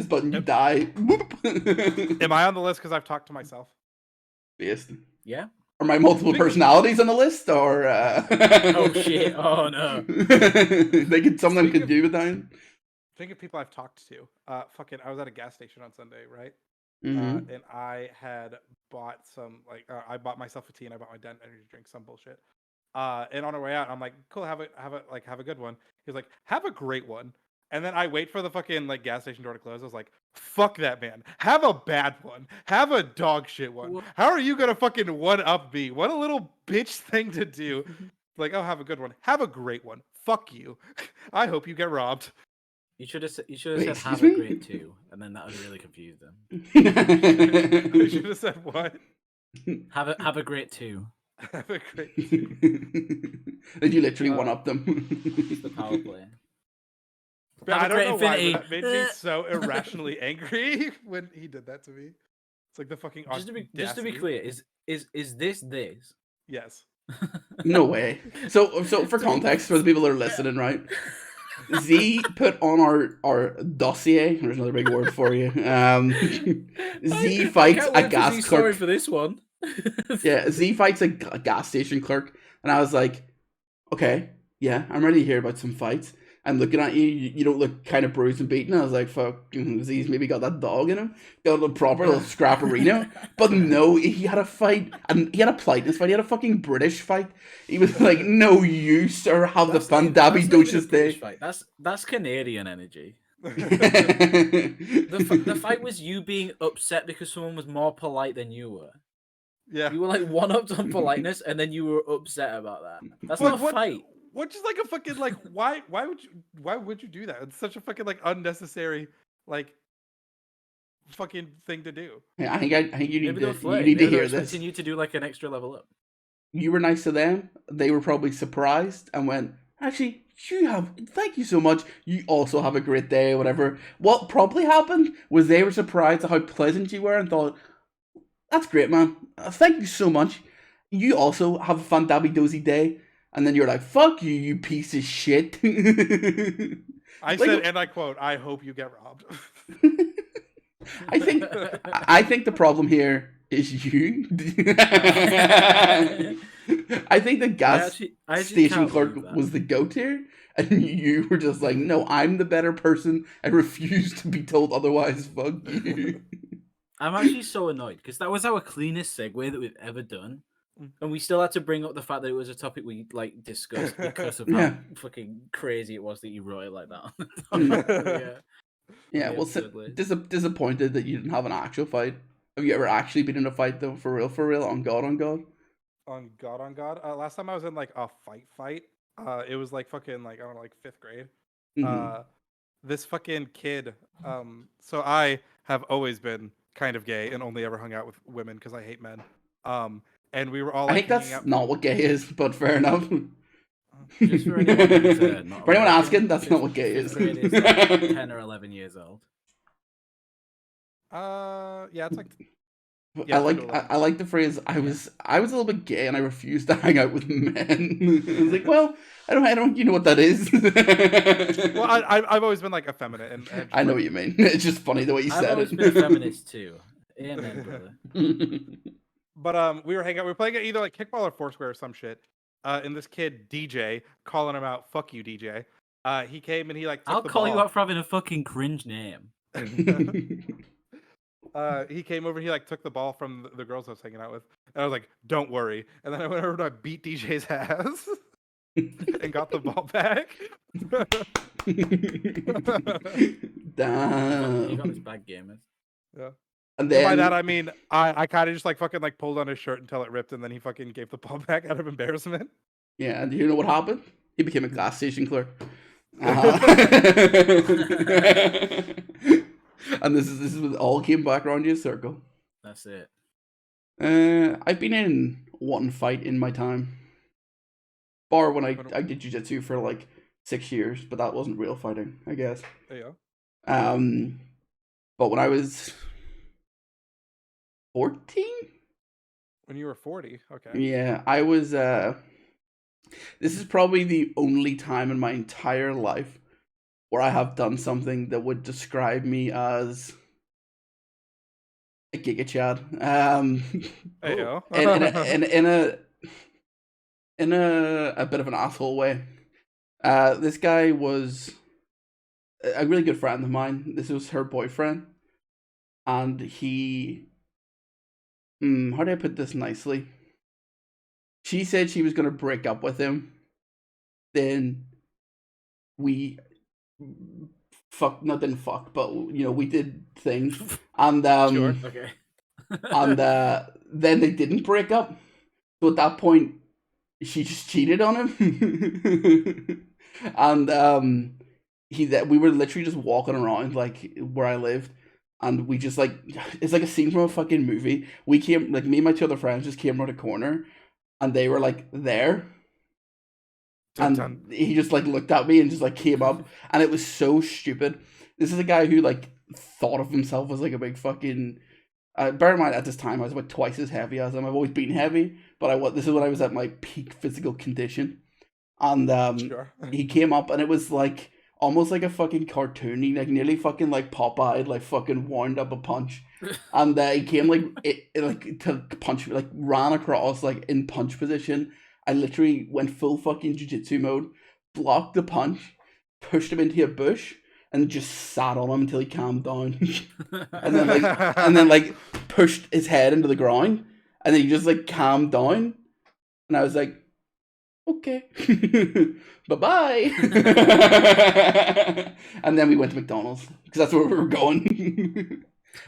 button, you die. Am I on the list because I've talked to myself? Based. Yeah. Are my multiple personalities on the list, or? Oh shit! Oh no! Some of them could do with that. Think of people I've talked to. I was at a gas station on Sunday, right? Mm-hmm. And I had bought some I bought myself a tea and I bought my dad energy drink, some bullshit. And on our way out, I'm like, cool, have a good one. He's like, have a great one. And then I wait for the fucking gas station door to close. I was like, fuck that, man. Have a bad one. Have a dog shit one. What? How are you gonna fucking one up me? What a little bitch thing to do. Like, oh, have a good one. Have a great one. Fuck you. I hope you get robbed. You should have said have a great two, and then that would really confuse them. You should have said what? Have a great two. Have a great two. Did you literally one up them? It's the power play. I don't know why, but that made me so irrationally angry when he did that to me. It's like the fucking just to be clear, is this? Yes. No way. So for context, for the people that are listening, right? Z put on our dossier. There's another big word for you. Z fights a gas clerk. Sorry for this one. Yeah, Z fights a gas station clerk, and I was like, okay, yeah, I'm ready to hear about some fights. I'm looking at you. You don't look kind of bruised and beaten. I was like, fuck, Z's maybe got that dog in him. Got a proper little scrapperino. But no, he had a fight. And he had a politeness fight. He had a fucking British fight. He was like, no, you, sir, have the Fandabi Docious Day. That's Canadian energy. The fight was you being upset because someone was more polite than you were. Yeah. You were like one-upped on politeness, and then you were upset about that. That's not a fight. What just like a fucking why would you do that? It's such a fucking unnecessary fucking thing to do. Yeah, I think you need to hear this. You to do an extra level up. You were nice to them. They were probably surprised and went, actually, thank you so much. You also have a great day, whatever. What probably happened was they were surprised at how pleasant you were and thought, that's great, man. Thank you so much. You also have a Fandabi Dozy day. And then you're like, fuck you, you piece of shit. I said, and I quote, I hope you get robbed. I think the problem here is you. I think the gas station clerk was the goat here. And you were just like, no, I'm the better person. I refuse to be told otherwise. Fuck you. I'm actually so annoyed because that was our cleanest segue that we've ever done. And we still had to bring up the fact that it was a topic we like discussed because of how fucking crazy it was that you wrote it like that. Yeah, well, disappointed that you didn't have an actual fight. Have you ever actually been in a fight though, for real, on God? On God. Last time I was in like a fight. It was like fucking like I don't know, like 5th grade. This fucking kid. So I have always been kind of gay and only ever hung out with women because I hate men. And we were all. Like, I think that's not what gay is, but fair enough. Just for anyone who's not for anyone asking, that's not what gay is. Is like 10 or 11 years old. Yeah, it's like. Yeah, I like the phrase. I was a little bit gay and I refused to hang out with men. I was like, well, I don't. You know what that is? Well, I've always been like effeminate, and I know what you mean. It's just funny the way you said it. I've always been a feminist too. Amen, brother. But we were hanging out. We were playing either like kickball or Foursquare or some shit. And this kid DJ calling him out. Fuck you, DJ. He came and he like. I'll call you out for having a fucking cringe name. He came over. He like took the ball from the girls I was hanging out with, and I was like, "Don't worry." And then I went over and I beat DJ's ass and got the ball back. Damn. You got this bad gamers. Yeah. And then by that I mean I kind of just like fucking like pulled on his shirt until it ripped, and then he fucking gave the ball back out of embarrassment. Yeah, and do you know what happened? He became a gas station clerk. And this is what all came back around you a circle. That's it. I've been in one fight in my time. Bar when I did jiu-jitsu for like 6 years, but that wasn't real fighting, I guess. Yeah. But when I was 14? When you were 40, okay. Yeah, I was this is probably the only time in my entire life where I have done something that would describe me as a Giga Chad. In a bit of an asshole way. This guy was a really good friend of mine. This was her boyfriend, and he. How do I put this nicely? She said she was gonna break up with him. Then we didn't fuck, but we did things, and sure. Okay. And then they didn't break up. So at that point, she just cheated on him, and we were literally just walking around like where I lived, and we just like it's like a scene from a fucking movie. We came like me and my two other friends just came around a corner, and they were like there. And he just like looked at me and just like came up, and it was so stupid. This is a guy who like thought of himself as like a big fucking. Bear in mind, at this time I was about twice as heavy as him. I've always been heavy, but this is when I was at my peak physical condition, and Sure. He came up, and it was like almost like a fucking cartoony, like nearly fucking like Popeye, like fucking wound up a punch, and he came like like to punch, like ran across like in punch position. I literally went full fucking jiu-jitsu mode, blocked the punch, pushed him into a bush, and just sat on him until he calmed down. and then like pushed his head into the ground, and then he just like calmed down. And I was like, okay. Bye-bye. And then we went to McDonald's, because that's where we were going.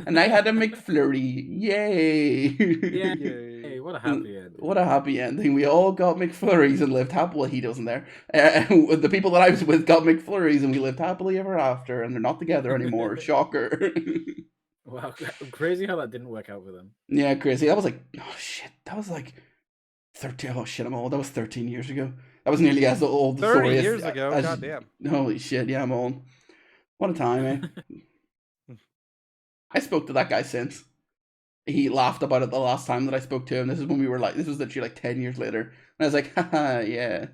And I had a McFlurry. Yay! Yay! What a happy ending. What a happy ending. We all got McFlurries and lived happily. Well, he wasn't there. The people that I was with got McFlurries, and we lived happily ever after. And they're not together anymore. Shocker. Wow, crazy how that didn't work out for them. Yeah, crazy. That was like, oh shit. That was like 13. Oh shit, I'm old. That was 13 years ago. That was nearly as old. 30 years ago. Goddamn. Holy shit. Yeah, I'm old. What a time, eh? I spoke to that guy since. He laughed about it the last time that I spoke to him. This is when this was literally like 10 years later. And I was like, haha, yeah.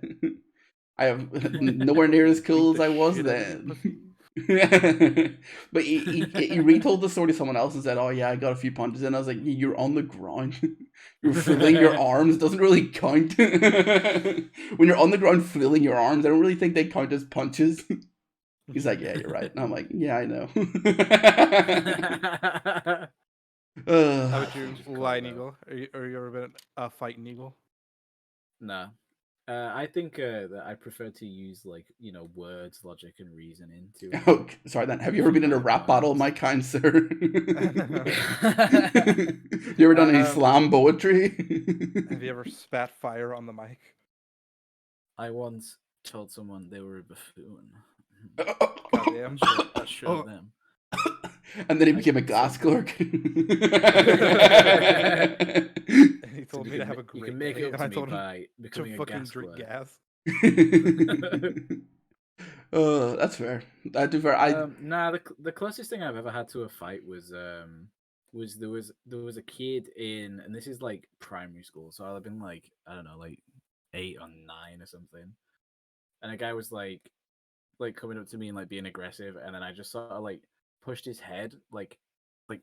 I have nowhere near as cool as I was then. But he retold the story to someone else and said, oh yeah, I got a few punches in. I was like, you're on the ground. You're flailing your arms. It doesn't really count. When you're on the ground flailing your arms, I don't really think they count as punches. He's like, yeah, you're right. And I'm like, yeah, I know. How about you, just call Lioneagle? Are you ever been a fighting eagle? No. I think that I prefer to use like words, logic, and reasoning to. Oh, sorry. Then, have you ever been in a my rap battle, points. my kind sir? You ever done any slam poetry? Have you ever spat fire on the mic? I once told someone they were a buffoon. Goddamn. That showed them. And then he became a glass clerk. And he told me to have a great You can make day, it up and I to me told him by to becoming a fucking gas drink clerk. gas. That's fair. I do fair. Nah, the closest thing I've ever had to a fight was there was a kid in, and this is like primary school, so I'd have been like, I don't know, like 8 or 9 or something, and a guy was like coming up to me and like being aggressive, and then I just sort of like pushed his head like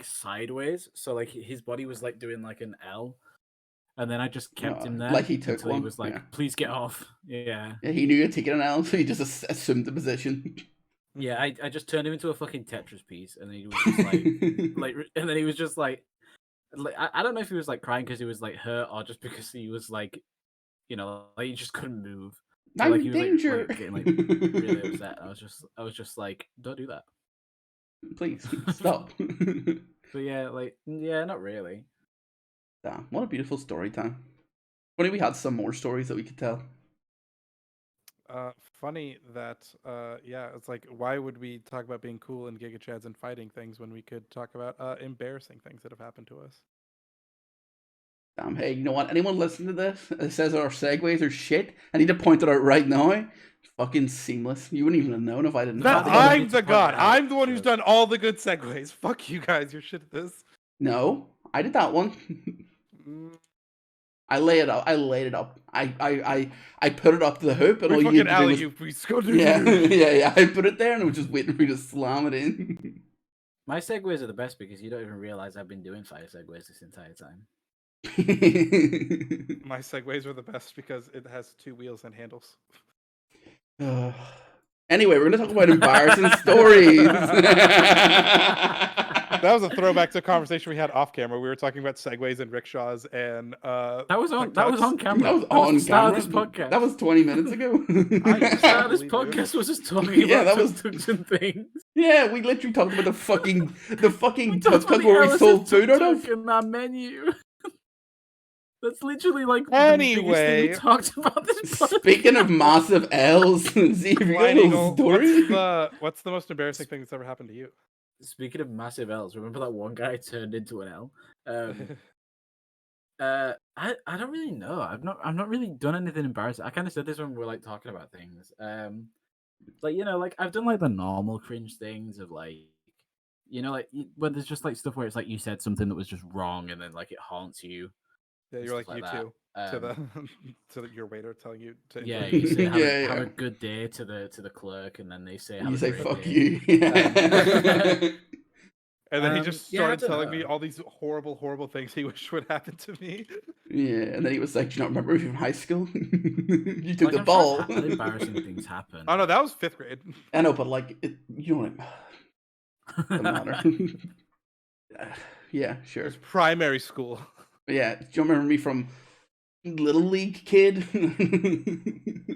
sideways, so like his body was like doing like an L, and then I just kept him there like he took until one. he was like, "Please get off." Yeah. Yeah, he knew you'd taken an L, so he just assumed the position. Yeah, I just turned him into a fucking Tetris piece, and then he was just like, and then he was just like I don't know if he was like crying because he was like hurt or just because he was like, like he just couldn't move. So, I'm like in he was danger. like getting like really upset. I was just like, don't do that. Please stop. But yeah, not really. Damn, what a beautiful story time. Funny we had some more stories that we could tell. Funny that it's like, why would we talk about being cool and Giga Chads and fighting things when we could talk about embarrassing things that have happened to us? Damn, hey, you know what? Anyone listening to this that says our segues are shit, I need to point it out right now. Fucking seamless. You wouldn't even have known if I didn't. I'm the god. I'm the one who's done all the good segues. Fuck you guys. You're shit at this. No, I did that one. I laid it up. I put it up to the hoop, and all you need to do was yeah. I put it there, and I was just waiting for you to slam it in. My segues are the best because you don't even realize I've been doing fire segues this entire time. My segues are the best because it has 2 wheels and handles. Anyway, we're going to talk about embarrassing stories. That was a throwback to a conversation we had off camera. We were talking about segways and rickshaws and that was on camera. That was on camera. Start of this podcast. That was 20 minutes ago. The start of this podcast was just talking about tuk-tuks and things. Yeah, we literally talked about the fucking tuk-tuk where we sold food out of. In that menu. That's literally like anyway. The biggest thing we talked about this podcast. Speaking of massive L's, see if you got a story. What's the most embarrassing thing that's ever happened to you? Speaking of massive L's, remember that one guy turned into an L? I don't really know. I've not really done anything embarrassing. I kind of said this when we were like talking about things. Like I've done like the normal cringe things of like, like when there's just like stuff where it's like you said something that was just wrong and then like it haunts you. Yeah, you're like you too. To your waiter telling you to you say have a good day to the clerk, and then they say you say fuck day. You. And then he just started telling me all these horrible things he wished would happen to me. Yeah, and then he was like, "Do you not remember from high school? You took the ball." Sure embarrassing things happen. Oh no, that was 5th grade. I know, but like, you know what? Doesn't matter. Yeah, sure. It's primary school. Yeah, do you remember me from Little League kid?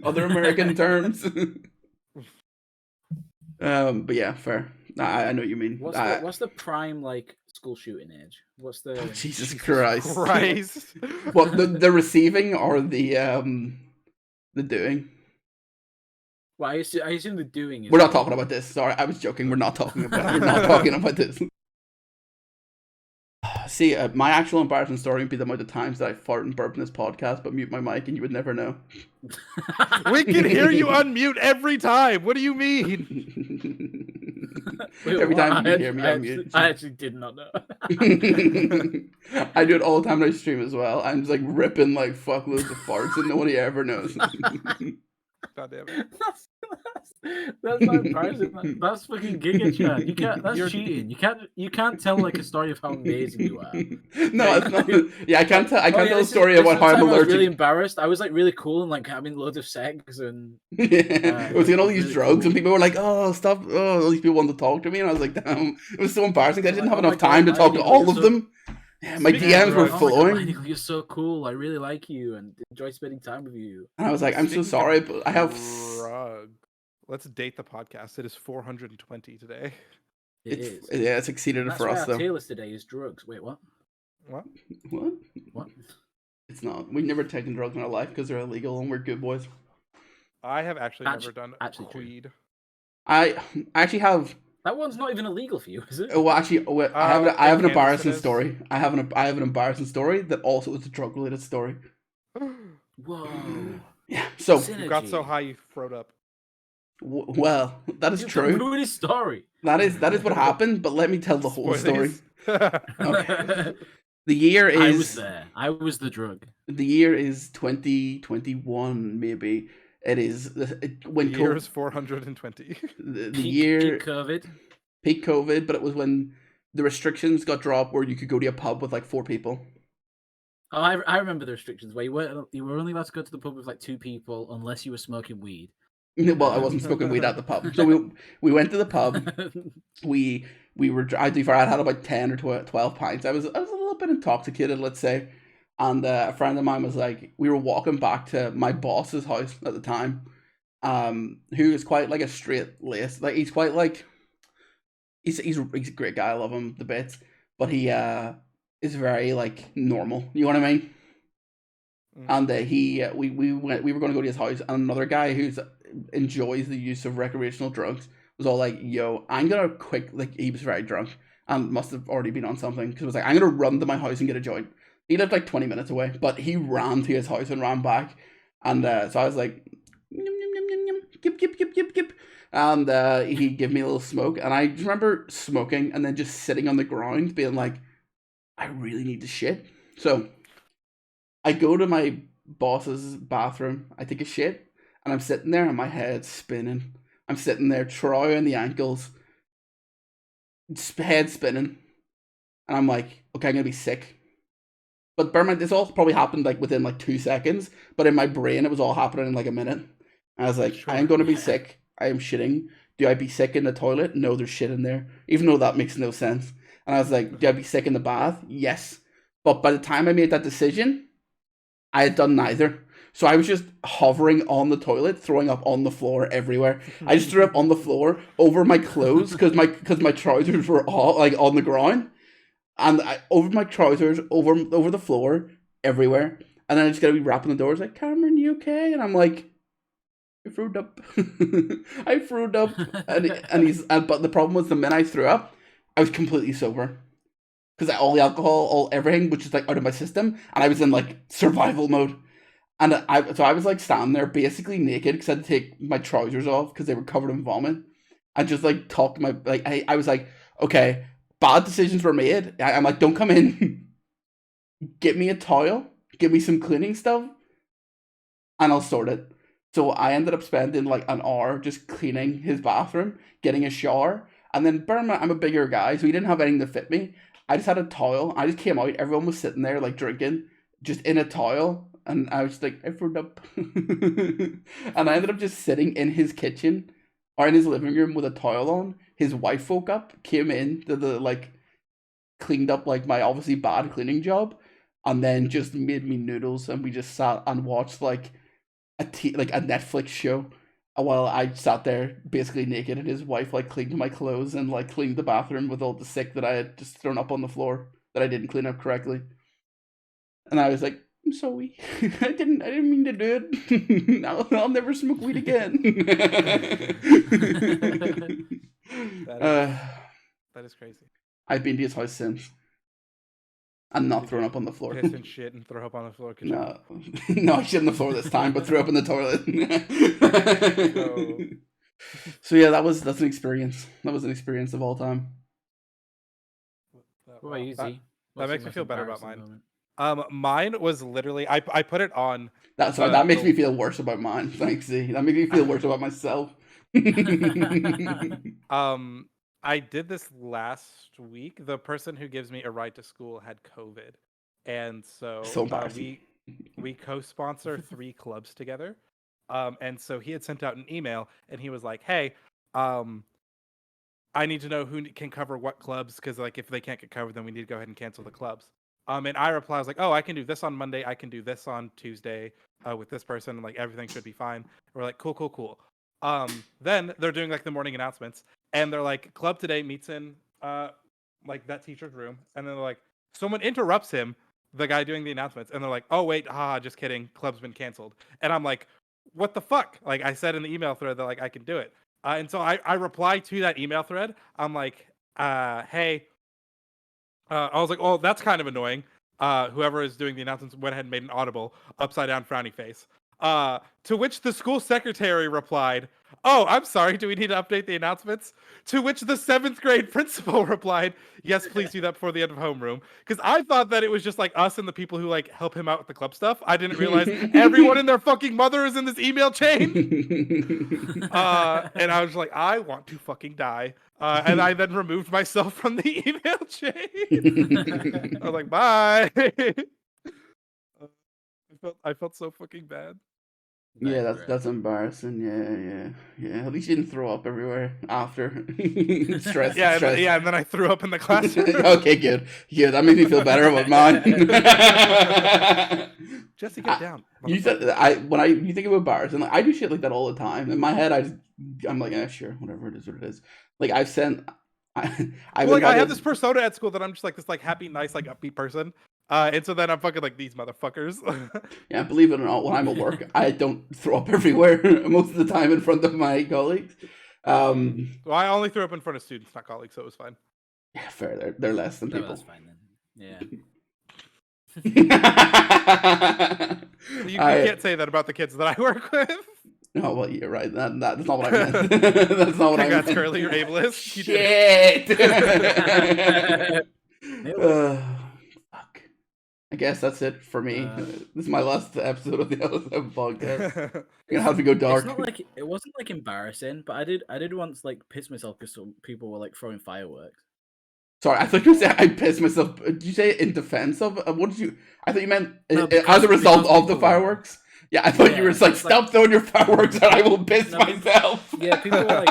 Other American terms. But yeah, fair. I know what you mean. What's the prime like school shooting age? What's the Jesus Christ? What the receiving or the doing? Well, I assume the doing is. We're not talking about this. Sorry, I was joking. We're not talking about this. See, my actual embarrassing story would be the amount of times that I fart and burp in this podcast, but mute my mic, and you would never know. We can hear you unmute every time. What do you mean? Every time you hear me unmute. I actually did not know. I do it all the time when I stream as well. I'm just like ripping like fuckloads of farts, and nobody ever knows. God damn it. That's not embarrassing. That's fucking Giga Chat. You can't. That's cheating. You can't tell like a story of how amazing you are. No, it's not. Yeah, I can't tell. I can't tell a story about about how I'm allergic. I was really embarrassed. I was like really cool and like having loads of sex and. I was doing all these really drugs, cool. and people were like, "Oh, stop!" Oh, all these people wanted to talk to me, and I was like, "Damn!" It was so embarrassing. I didn't have enough time to talk to all of them. Yeah, my DMs were flowing. Oh my God, you're so cool. I really like you and enjoy spending time with you. And I was like, I'm so sorry, but I have. Let's date the podcast. It is 420 today. It is. Yeah, it's exceeded it for us, though. Our tier list today is drugs. Wait, what? What? What? It's not. We've never taken drugs in our life because they're illegal, and we're good boys. I have never done weed. I actually have. That one's not even illegal for you, is it? Well, actually, I have an embarrassing story. I have an embarrassing story that also is a drug related story. Whoa. Yeah. So you got so high you throwed up. Well, that is true. Rudy's story. That is what happened. But let me tell the whole story. Okay. The year is. I was there. I was the drug. The year is 2021, maybe. It is when the year is 420. The year peak COVID, but it was when the restrictions got dropped where you could go to a pub with like 4 people. Oh, I remember the restrictions where you were only allowed to go to the pub with like 2 people unless you were smoking weed. Well, I wasn't smoking weed at the pub, so we went to the pub. We were. I had about 10 or 12 pints. I was a little bit intoxicated, let's say. And a friend of mine was like, we were walking back to my boss's house at the time, who is quite like a straight-laced, like he's quite like, he's a great guy, I love him the bits, but he is very like normal, you know what I mean? And we were going to go to his house, and another guy who enjoys the use of recreational drugs was all like, yo, I'm gonna he was very drunk and must have already been on something, because it was like, I'm gonna run to my house and get a joint. He lived like 20 minutes away, but he ran to his house and ran back. And so I was like, yum, yum, yum, yum, yum, gip, gip, gip, gip, gip. And he gave me a little smoke. And I just remember smoking and then just sitting on the ground being like, I really need to shit. So I go to my boss's bathroom. I take a shit. And I'm sitting there and my head's spinning. I'm sitting there, troy on the ankles, head spinning. And I'm like, okay, I'm going to be sick. But bear in mind, this all probably happened like within like 2 seconds. But in my brain, it was all happening in like a minute. And I was like, I am going to be sick. I am shitting. Do I be sick in the toilet? No, there's shit in there. Even though that makes no sense. And I was like, do I be sick in the bath? Yes. But by the time I made that decision, I had done neither. So I was just hovering on the toilet, throwing up on the floor everywhere. I just threw up on the floor over my clothes because my trousers were all like on the ground. And over my trousers, over the floor, everywhere. And then I just gotta be rapping the doors like, Cameron, you okay? And I'm like, I throwed up. I throwed up. But the problem was the minute I threw up, I was completely sober. Because all the alcohol, everything was just like out of my system. And I was in like survival mode. And I was like standing there basically naked because I had to take my trousers off because they were covered in vomit. I just like talked to my, like, I was like, okay, bad decisions were made. I'm like, don't come in. Get me a towel. Give me some cleaning stuff. And I'll sort it. So I ended up spending like an hour just cleaning his bathroom, getting a shower. And then, I'm a bigger guy, so he didn't have anything to fit me. I just had a towel. I just came out. Everyone was sitting there like drinking, just in a towel. And I was like, I throwed up. And I ended up just sitting in his kitchen or in his living room with a towel on. His wife woke up, came in to cleaned up like my obviously bad cleaning job, and then just made me noodles, and we just sat and watched like a Netflix show while I sat there basically naked, and his wife like cleaned my clothes and like cleaned the bathroom with all the sick that I had just thrown up on the floor that I didn't clean up correctly. And I was like, I'm sorry. I didn't mean to do it. I'll never smoke weed again. That is crazy. I've been to his house since. And not thrown up on the floor. Piss and shit and throw up on the floor. No, I shit on the floor this time, but threw up in the toilet. So yeah, that's an experience. That was an experience of all time. What about you, Z? That makes me feel better about mine. Mine was literally I put it on. That makes me feel worse about mine. Thanks, Z. That makes me feel worse about myself. I did this last week. The person who gives me a ride to school had COVID, and So embarrassing. we co-sponsor 3 clubs together. And so he had sent out an email, and he was like, "Hey, I need to know who can cover what clubs, because like if they can't get covered, then we need to go ahead and cancel the clubs." And I replied, I was like, "Oh, I can do this on Monday. I can do this on Tuesday with this person. Like everything should be fine." We're like, "Cool." Then they're doing like the morning announcements, and they're like, "Club today meets in like that teacher's room," and then they're like, someone interrupts him, the guy doing the announcements, and they're like, "Oh wait, just kidding. Club's been canceled." And I'm like, "What the fuck?" Like I said in the email thread that like I can do it. And so I replied to that email thread. I'm like, "Hey," I was like, "Oh, that's kind of annoying." Whoever is doing the announcements went ahead and made an audible upside down frowny face. To which the school secretary replied, "Oh, I'm sorry. Do we need to update the announcements?" To which the 7th grade principal replied, "Yes, please do that before the end of homeroom." Because I thought that it was just like us and the people who like help him out with the club stuff. I didn't realize everyone and their fucking mother is in this email chain. And I was like, I want to fucking die. And I then removed myself from the email chain. I was like, bye. I felt so fucking bad. Yeah, that's embarrassing. Yeah. At least you didn't throw up everywhere after. Stress. Yeah, and then I threw up in the classroom. Okay, good. Yeah, that made me feel better about mine. Jesse, get down. You said you think about embarrassing, like, I do shit like that all the time. In my head, I'm like, sure, whatever it is, what it is. Like I've sent. I have this persona at school that I'm just like this like happy, nice, like upbeat person. And so then I'm fucking like these motherfuckers. Yeah, believe it or not, when I'm at work, I don't throw up everywhere most of the time in front of my colleagues. Well, I only threw up in front of students, not colleagues, so it was fine. Yeah, fair. They're less than people. That's fine then. Yeah. You can't say that about the kids that I work with. No, well, you're right. That's not what I meant. That's not what I meant. Congrats, Curly, you're ableist. Shit! Fuck. I guess that's it for me. This is my last episode of the LSF podcast. I'm gonna have to go dark. It's not like it wasn't like embarrassing, but I did once like piss myself because some people were like throwing fireworks. Sorry, I thought you said I pissed myself. Did you say in defense of? What did you? I thought you meant as a result of the fireworks. Yeah, I thought you were like, stop throwing your fireworks or I will piss myself. Yeah, people were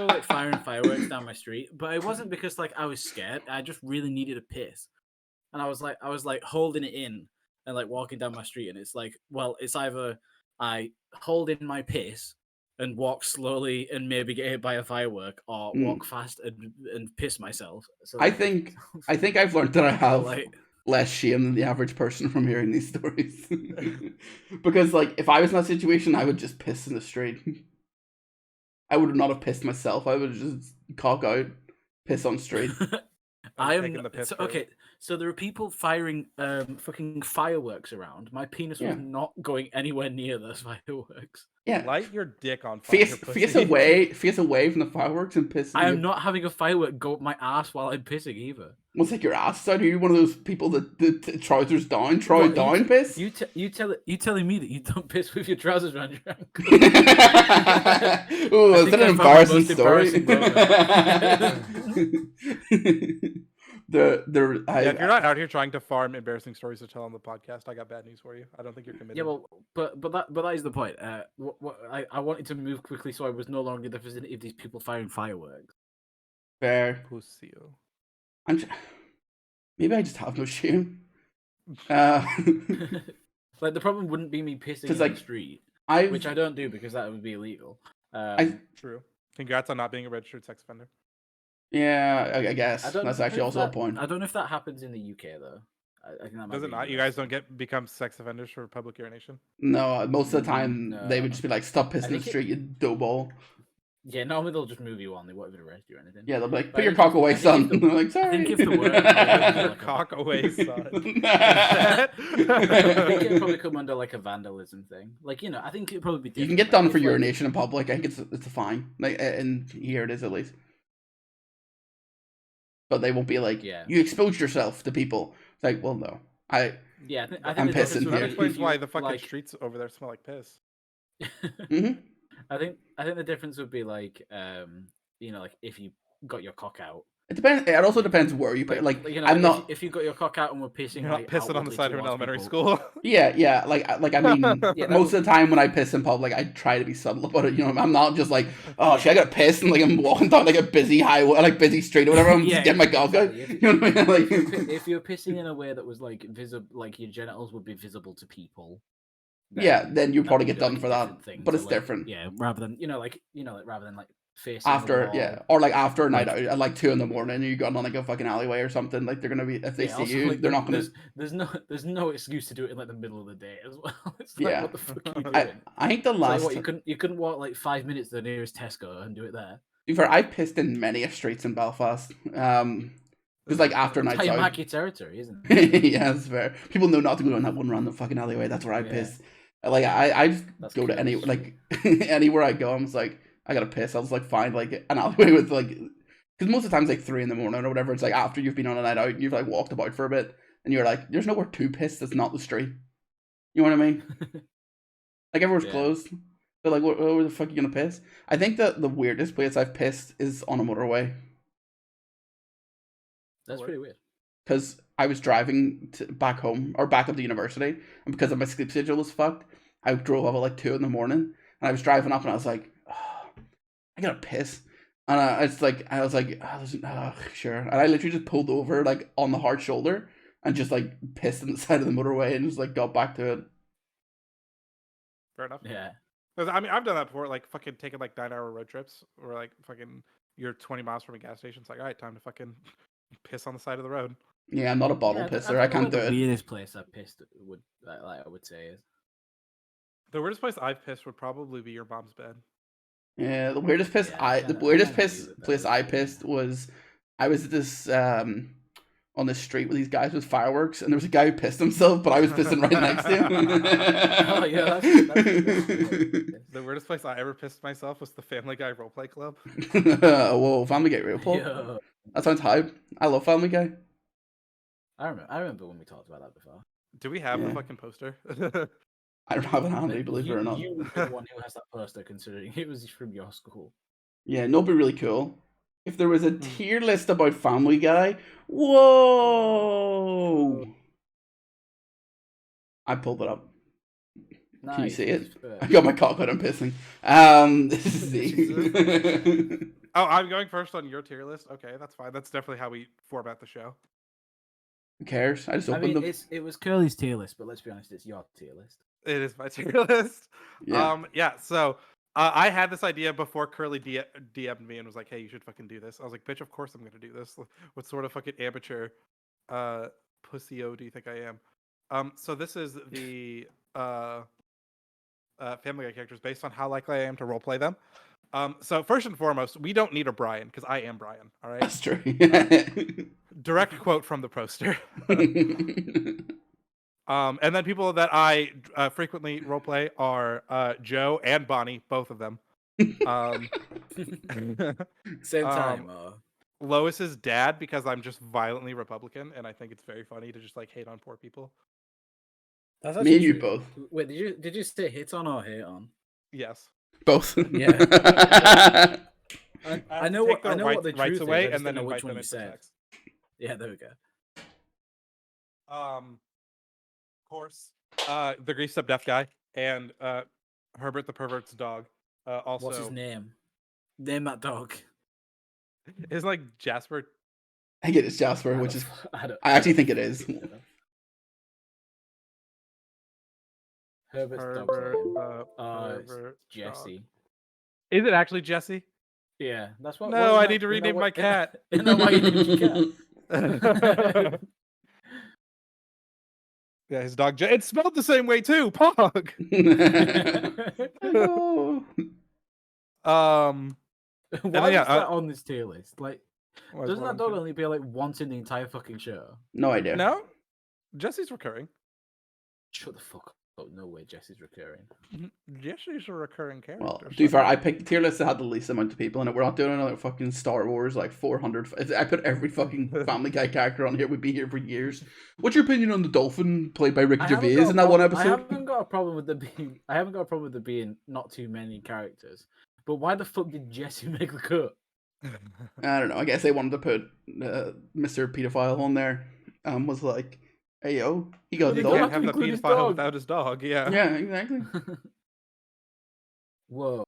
like firing fireworks down my street, but it wasn't because like I was scared. I just really needed a piss, and I was like holding it in and like walking down my street, and it's like, well, it's either I hold in my piss and walk slowly and maybe get hit by a firework, or walk fast and piss myself. So I think I've learned that I have less shame than the average person from hearing these stories. Because like if I was in that situation, I would just piss in the street. I would not have pissed myself. I would just cock out, piss on street. Okay. So there are people firing fucking fireworks around. My penis was not going anywhere near those fireworks. Yeah, light your dick on fire. Face away from the fireworks and piss. I am not having a firework go up my ass while I'm pissing either. What's like your ass out? Are you one of those people that trousers down, piss? You telling me that you don't piss with your trousers around your ankle? Oh, is that an embarrassing story? If you're not out here trying to farm embarrassing stories to tell on the podcast, I got bad news for you. I don't think you're committed. Yeah, well, but that is the point. I wanted to move quickly, so I was no longer in the vicinity of these people firing fireworks. Fair. Maybe I just have no shame. Like the problem wouldn't be me pissing in the street, which I don't do because that would be illegal. True. Congrats on not being a registered sex offender. Yeah, I guess that's actually also a point. I don't know if that happens in the UK though. I think that does it not? You guys don't become sex offenders for public urination? No, most of the time they would just be like, "Stop pissing in the street, you doughball." Yeah, normally they'll just move you on. They won't even arrest you or anything. Yeah, they'll be like, "Put your cock away, son." I'm like, "Sorry." I think if the word cock away, son. I think it'd probably come under like a vandalism thing. Like, you know, I think it'd probably be. You can get done for urination in public. I think it's fine. Like, and here it is at least. But they won't be like, you exposed yourself to people. It's like, well, no, I think I'm pissing here. That explains why the fucking streets over there smell like piss. I think the difference would be like, like if you got your cock out. It depends. It also depends where you put. Like I'm not. If you got your cock out and were pissing, You're not like pissing on the side of an elementary people. school. Yeah. Like I mean, Yeah, most of the time when I piss in public, I try to be subtle about it. You know, I'm not just like, oh shit, I gotta piss, and like I'm walking down like a busy highway, like busy street or whatever. I'm just getting my cock out. Exactly. You know what I mean? Like if you're pissing in a way that was like visible, like your genitals would be visible to people. Then you probably get done for that. But it's different. Yeah, rather than rather than like facing after or like after a night out at like 2 a.m. and you got on like a fucking alleyway or something, like they're gonna be, if they see you, like, they're not gonna. There's no excuse to do it in like the middle of the day as well. It's like, what the fuck are you doing? I think the last you couldn't walk like 5 minutes to the nearest Tesco and do it there. I pissed in many a streets in Belfast. Because like after nights out, Taimaki territory, isn't it? Yeah, that's fair. People know not to go down that one random fucking alleyway. That's where I piss. Like I just go to any like anywhere I go. I'm just like, I gotta piss. I'll just like find like an alleyway with like, because most of the time it's like 3 a.m. or whatever. It's like after you've been on a night out and you've like walked about for a bit and you're like, there's nowhere to piss that's not the street. You know what I mean? Like everywhere's closed. But like, where the fuck are you gonna piss? I think that the weirdest place I've pissed is on a motorway. That's pretty weird. Because I was driving back home or back up to university, and because of my sleep schedule was fucked, I drove up at like 2 a.m. and I was driving up and I was like, oh, I gotta piss. And I was like, sure. And I literally just pulled over like on the hard shoulder and just like pissed on the side of the motorway and just like got back to it. Fair enough. Yeah. I mean, I've done that before, like fucking taking like 9-hour road trips or like fucking you're 20 miles from a gas station. It's like, all right, time to fucking piss on the side of the road. Yeah, I'm not a bottle pisser. I can't do it. The weirdest place I've pissed I would say is. The weirdest place I've pissed would probably be your mom's bed. Yeah, the weirdest piss place I pissed was, I was at this on this street with these guys with fireworks, and there was a guy who pissed himself, but I was pissing right next to him. Oh yeah, that's the weirdest place I ever pissed myself was the Familyguy roleplay club. Whoa, Familyguy roleplay. Yeah. That sounds hype. I love Familyguy. I remember when we talked about that before. Do we have the fucking poster? I don't have it handy, believe it or not. You were the one who has that poster, considering it was from your school. Yeah, no, but really cool. If there was a tier list about Family Guy, whoa! I pulled it up. Nice. Can you see it? I got my cock out. I'm pissing. This is the. Oh, I'm going first on your tier list. Okay, that's fine. That's definitely how we format the show. Who cares? I just opened them. It was Curly's tier list, but let's be honest, it's your tier list. It is my tier list. Yeah. So I had this idea before Curly DM'd me and was like, "Hey, you should fucking do this." I was like, "Bitch, of course I'm gonna do this. What sort of fucking amateur pussy-o do you think I am?" So this is the Family Guy characters based on how likely I am to roleplay them. So first and foremost, we don't need a Brian because I am Brian. All right, that's true. Direct quote from the poster. And then people that I frequently roleplay are Joe and Bonnie, both of them. Same time. Lois's dad, because I'm just violently Republican, and I think it's very funny to just like hate on poor people. That's me and you both. Wait, did you say hit on or hate on? Yes. Both. Yeah. I know what the truth away is. And then know invite which one them you into said. sex. Yeah, there we go. Of course, the greased up deaf guy and Herbert the pervert's dog. Also, what's his name? Name that dog. It's like Jasper. I think it is Jasper, which is. I actually think it is. Herbert Jesse. Dog. Is it actually Jesse? Yeah, that's what. No, I need to rename my cat. You know why you named your cat? Yeah, his dog. It's spelled the same way too. Pog. Why is that on this tier list? Like, doesn't that dog only appear like once in the entire fucking show? No idea. No, Jesse's recurring. Shut the fuck up. Oh, no way, Jesse's recurring. Jesse's a recurring character. Well, to be fair, I picked the tier list that had the least amount of people in it. We're not doing another fucking Star Wars, like 400. I put every fucking Family Guy character on here. We'd be here for years. What's your opinion on the dolphin played by Ricky Gervais in that one episode? I got a problem with there being. I haven't got a problem with there being not too many characters. But why the fuck did Jesse make the cut? I don't know. I guess they wanted to put Mr. Pedophile on there. Was like, hey yo, he got You a can't dog. have the include his pedophile dog. without his dog. Yeah. Yeah, exactly. Whoa!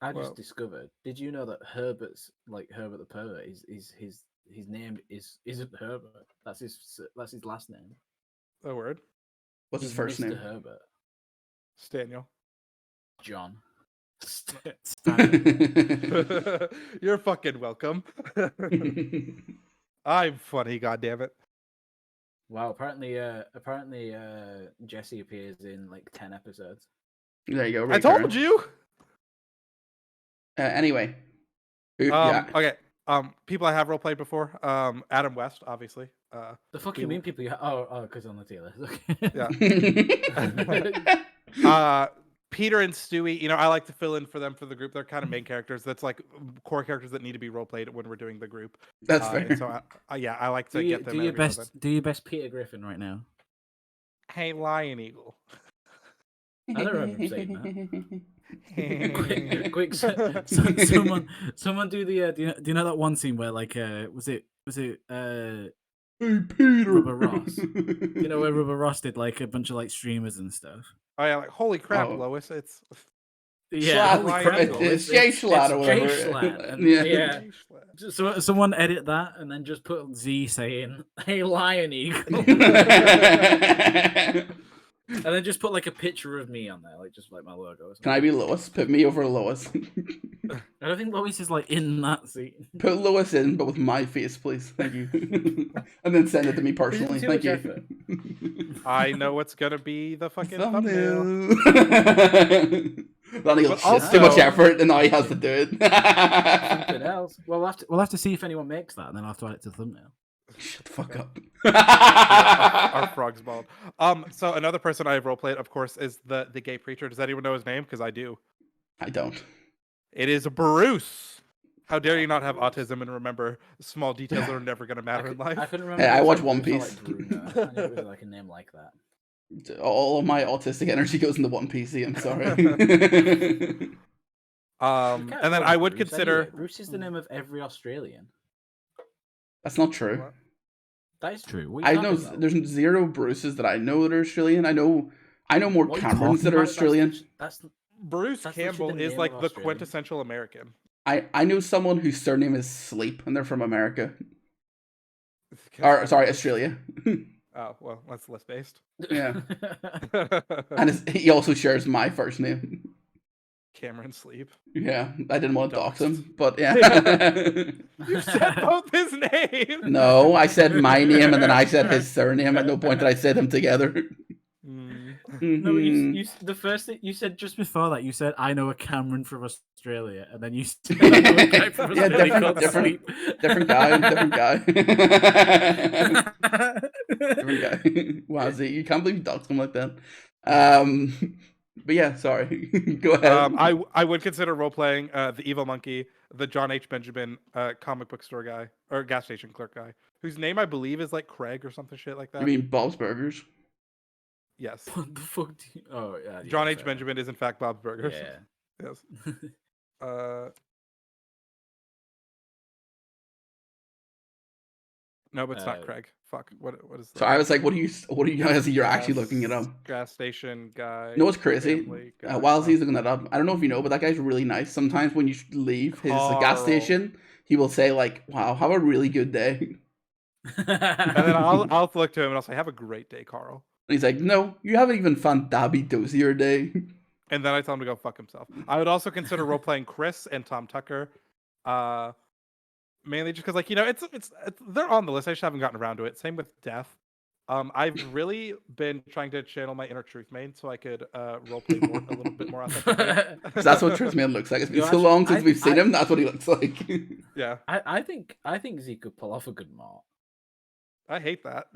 I just discovered. Did you know that Herbert's Herbert the Pervert is his name isn't Herbert. That's his last name. A word. What's his He's first Mr. name? Herbert. Staniel. John. You're fucking welcome. I'm funny, goddammit. Wow, apparently Jesse appears in like 10 episodes. There you go. I told you. Anyway. Yeah. Okay. People I have roleplayed before. Adam West, obviously. The fuck you mean people? Because on the tier list. Okay. Yeah. Peter and Stewie, I like to fill in for them for the group. They're kind of main characters. That's like core characters that need to be roleplayed when we're doing the group. That's fair. And so I like to get them. Do your best Peter Griffin right now. Hey, Lioneagle. I don't remember saying that. quick, someone do the. Do you know that one scene where was it Hey Peter. Rubber Ross? You know where Rubber Ross did like a bunch of like streamers and stuff. Oh yeah, like holy crap, Lois! It's It's Jay Schlatt or whatever. Jay Schlatt. Yeah. So someone edit that and then just put Z saying "Hey Lioneagle," and then just put like a picture of me on there, like just like my logo. Can I be Lois? Put me over Lois. I don't think Lois is like in that scene. Put Lois in, but with my face, please. Thank you. And then send it to me personally. Thank you. I know what's gonna be the fucking thumbnail. It's too much effort, and now he has to do it. Something else. Well, we'll have to see if anyone makes that, and then I'll have to add it to the thumbnail. Shut the fuck up. Our frog's bald. So another person I have roleplayed, of course, is the gay preacher. Does anyone know his name? Because I do. I don't. It is Bruce. How dare you not have autism and remember small details that are never going to matter in life? I couldn't remember. Hey, I watch One Piece. I knew it was like a name like that. All of my autistic energy goes into One Piece. I'm sorry. And then I would consider Bruce is the name of every Australian. That's not true. What? That is true. I know there's zero Bruces that I know that are Australian. I know more Camerons that are Australian. Bruce Campbell is like the quintessential American. I know someone whose surname is Sleep, and they're from America. Or sorry, Australia. Oh well, that's less based. Yeah, and he also shares my first name. Cameron Sleep. Yeah, I didn't want to dox him, but yeah. You said both his names. No, I said my name and then I said his surname. At no point did I say them together. No, you the first thing you said just before that, you said I know a Cameron from Australia, and then you said I know a guy from Australia. Different guy. Different guy. Wow, Z, you can't believe you doxed him like that. But yeah, sorry. Go ahead. I would consider role playing the evil monkey, the John H. Benjamin comic book store guy or gas station clerk guy, whose name I believe is like Craig or something shit like that. You mean Bob's Burgers? Yes. What the fuck do you... Oh, yeah. John H. Benjamin is in fact Bob's Burgers. Yeah. Yes. No, but it's not Craig. Fuck. What is that? So I was like, what are you guys? You're actually looking it up. Gas station guy. You know what's crazy? While he's looking that up, I don't know if you know, but that guy's really nice. Sometimes when you leave his gas station, he will say like, "Wow, have a really good day." And then I'll look to him and I'll say, "Have a great day, Carl." And he's like, "No, you haven't even found Dabby Dozier day." And then I tell him to go fuck himself. I would also consider role playing Chris and Tom Tucker. Mainly just because, like, it's they're on the list. I just haven't gotten around to it. Same with Death. I've really been trying to channel my inner Truth Main so I could roleplay a little bit more authentically. That's what Truth Main looks like. It's been so long since we've seen him. That's what he looks like. Yeah. I think Z could pull off a good Mort. I hate that.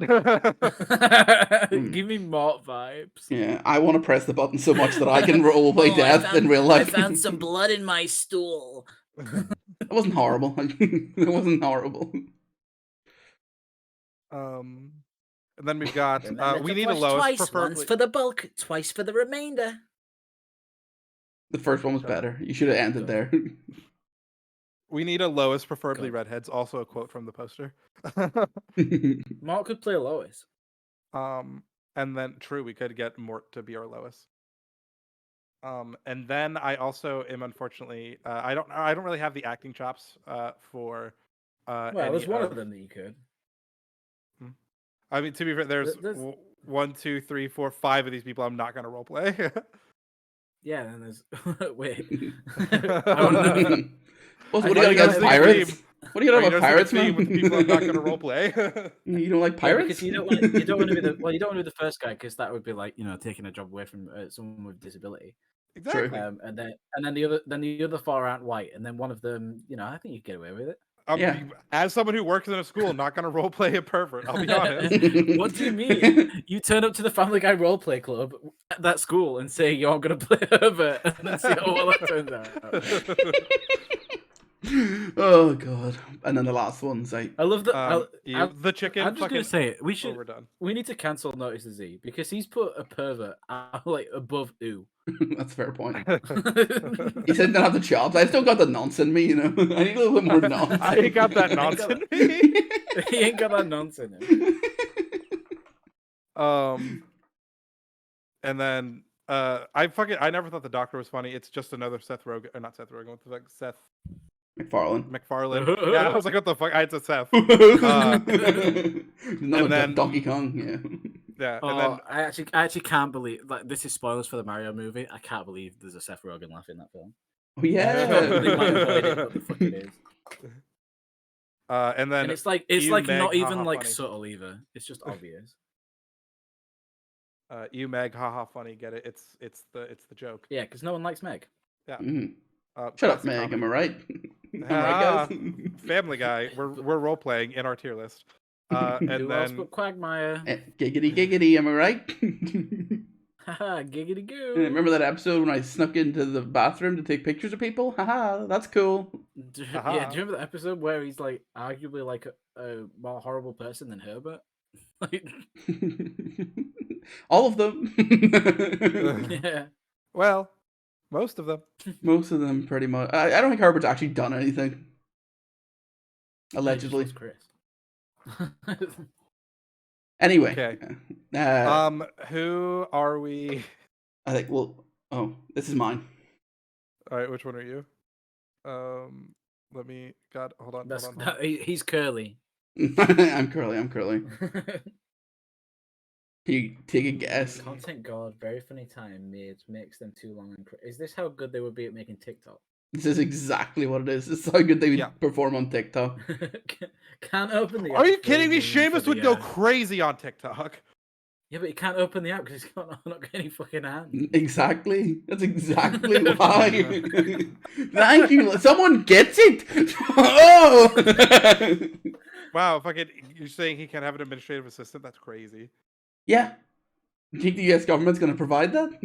Give me Mort vibes. Yeah, I want to press the button so much that I can roleplay Death in real life. I found some blood in my stool. It wasn't horrible. It wasn't horrible. And then we've got Remember we to need a flush lowest, twice, preferably. once for the bulk, twice for the remainder. The first one was better. You should have ended there. We need a Lois, preferably God. redheads. Also a quote from the poster. Mark could play Lois. And then true, we could get Mort to be our Lois. And then I also am unfortunately I don't really have the acting chops for Well, there's one of them that you could. I mean, to be fair, there's 1, 2, 3, 4, 5 of these people I'm not gonna roleplay. Yeah, and there's wait. What do you got against pirates? What do you got about pirates, man? With the people I'm not gonna roleplay. You don't like pirates? Because you don't want to be you don't want to be the first guy because that would be like taking a job away from someone with disability. Exactly. And then the other 4 aren't white, and then one of them, I think you get away with it. Yeah. As someone who works in a school, I'm not gonna roleplay a pervert. I'll be honest. What do you mean? You turn up to the Family Guy roleplay club at that school and say you're gonna play Herbert, and then see how well that turns out. Oh god! And then the last one's like, I love the the chicken. I'm just gonna say it. Overdone. We need to cancel Notice the Z because he's put a pervert like above ooh. That's a fair point. He said, "Don't have the chops. I still got the nonce in me. I need a little bit more nonce." I ain't got that nonce in me. He ain't got that nonsense in him. And then I never thought the Doctor was funny. It's just another Seth Rogen, or not Seth Rogen. What the fuck? Seth MacFarlane. Yeah, I was like, what the fuck? It's a Seth. And then Donkey Kong. Yeah. Yeah. Oh, And then I actually can't believe this is spoilers for the Mario movie. I can't believe there's a Seth Rogen laugh in that film. Oh yeah. They might avoid it, but the fuck it is. and then it's like Meg, not even haha, like funny. subtle either. It's just obvious. You Meg, haha, funny. Get it? It's the joke. Yeah, because no one likes Meg. Yeah. Mm. Shut up, Meg. Am I right? Am I right, guys? Family Guy. We're role playing in our tier list. And Who then else but Quagmire? Giggity giggity. Am I right? Haha, giggity goo. Remember that episode when I snuck into the bathroom to take pictures of people? Haha, that's cool. Yeah, do you remember the episode where he's like arguably like a more horrible person than Herbert? Like, all of them. yeah. Well, most of them. Most of them, pretty much. I don't think Herbert's actually done anything. Allegedly. Chris. Anyway. Okay. Who are we? I think. Well. Oh, this is mine. All right. Which one are you? Let me. God, hold on. He's curly. I'm curly. Can you take a guess? Content God, very funny time made makes them too long. Is this how good they would be at making TikTok? This is exactly what it is. This is how good they would perform on TikTok. Can't open the app. Are you kidding me? Seamus would go crazy on TikTok. Yeah, but he can't open the app because he's not got any fucking hands. Exactly. That's exactly why. Thank you. Someone gets it. Oh. Wow. You're saying he can't have an administrative assistant? That's crazy. Yeah. You think the US government's going to provide that?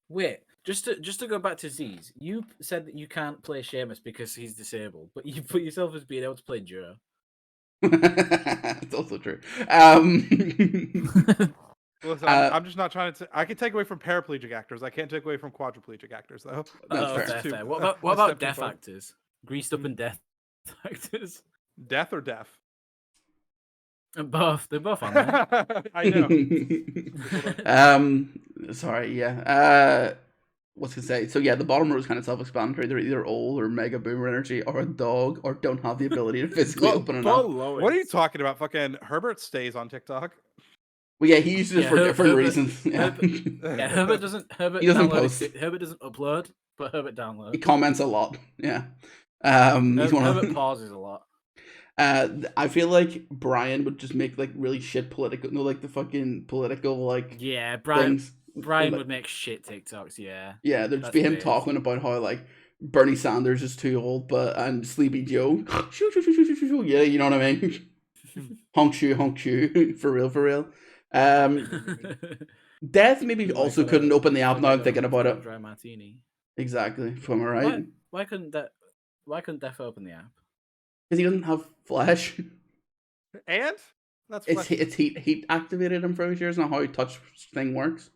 Wait, just to go back to Z's, you said that you can't play Seamus because he's disabled, but you put yourself as being able to play Joe. It's also true. Listen, I'm just not trying to. I can take away from paraplegic actors. I can't take away from quadriplegic actors, though. That's fair. What about deaf actors? Greased up and deaf actors? Deaf or deaf? Both. They're both on there. I know. Sorry, yeah. What's to say? So yeah, the bottom row is kind of self-explanatory. They're either old or mega boomer energy, or a dog, or don't have the ability to physically open an app. What are you talking about? Fucking Herbert stays on TikTok. Well, yeah, he uses it for different reasons. Yeah. Herbert doesn't. He doesn't post. Herbert doesn't upload, but Herbert downloads. He comments a lot. Yeah. Herbert pauses a lot. I feel like Brian would just make like really shit political, like the fucking political like. Yeah, Brian. Things. Brian like, would make shit TikToks. Yeah. Yeah, there'd just be him talking about how like Bernie Sanders is too old, and Sleepy Joe. Yeah, you know what I mean. honk shoe, for real. Death maybe also couldn't open the app now. I'm thinking about it. Dry martini. Exactly. Am I right? Why couldn't Death open the app? Because he doesn't have flesh. And That's it's heat activated. I'm pretty sure it's not how a touch thing works.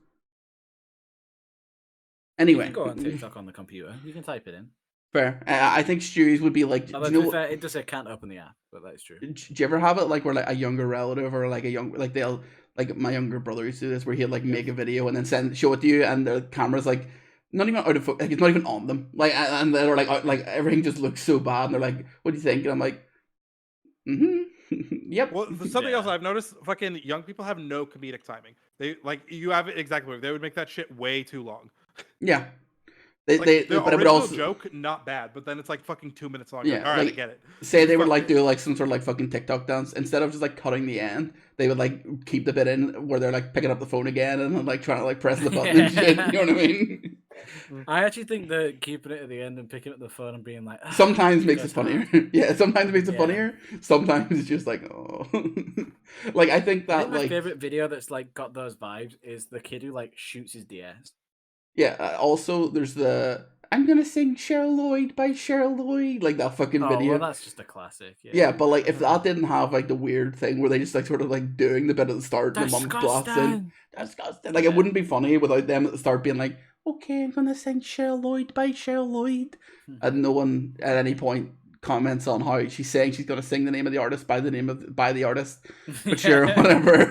Anyway, you can go on TikTok on the computer. You can type it in. Fair. I think Stewie's would be like. Although, to be fair, it does say can't open the app, but that's true. Do you ever have it like where like a younger relative or like a young like they'll like my younger brother used to do this where he'd like make a video and then show it to you and the camera's like not even out of focus, like it's not even on them, like, and they're like everything just looks so bad and they're like, what do you think? And I'm like, yep. Well, something else I've noticed, fucking young people have no comedic timing. They like you have it exactly. They would make that shit way too long. Yeah. The But it would original also joke, not bad, but then it's like fucking 2 minutes long. Yeah, Like, all right, like, I get it. Say they would like do like some sort of like fucking TikTok dance instead of just like cutting the end. They would like keep the bit in where they're like picking up the phone again and like trying to like press the button and shit. You know what I mean? I actually think that keeping it at the end and picking up the phone and being like sometimes makes it funnier. Yeah, sometimes it makes it funnier. Sometimes it's just like oh, like I think that my favorite video that's like got those vibes is the kid who like shoots his DS. Yeah. Also, there's the I'm gonna sing Cheryl Lloyd by Cheryl Lloyd, like that fucking video. Well, that's just a classic. Yeah, but like if that didn't have like the weird thing where they just like sort of like doing the bit at the start and the mum blasts in, disgusting. Like it wouldn't be funny without them at the start being like, okay, I'm gonna sing Cheryl Lloyd by Cheryl Lloyd, and no one at any point comments on how she's saying she's gonna sing the name of the artist by the artist, but sure, whatever.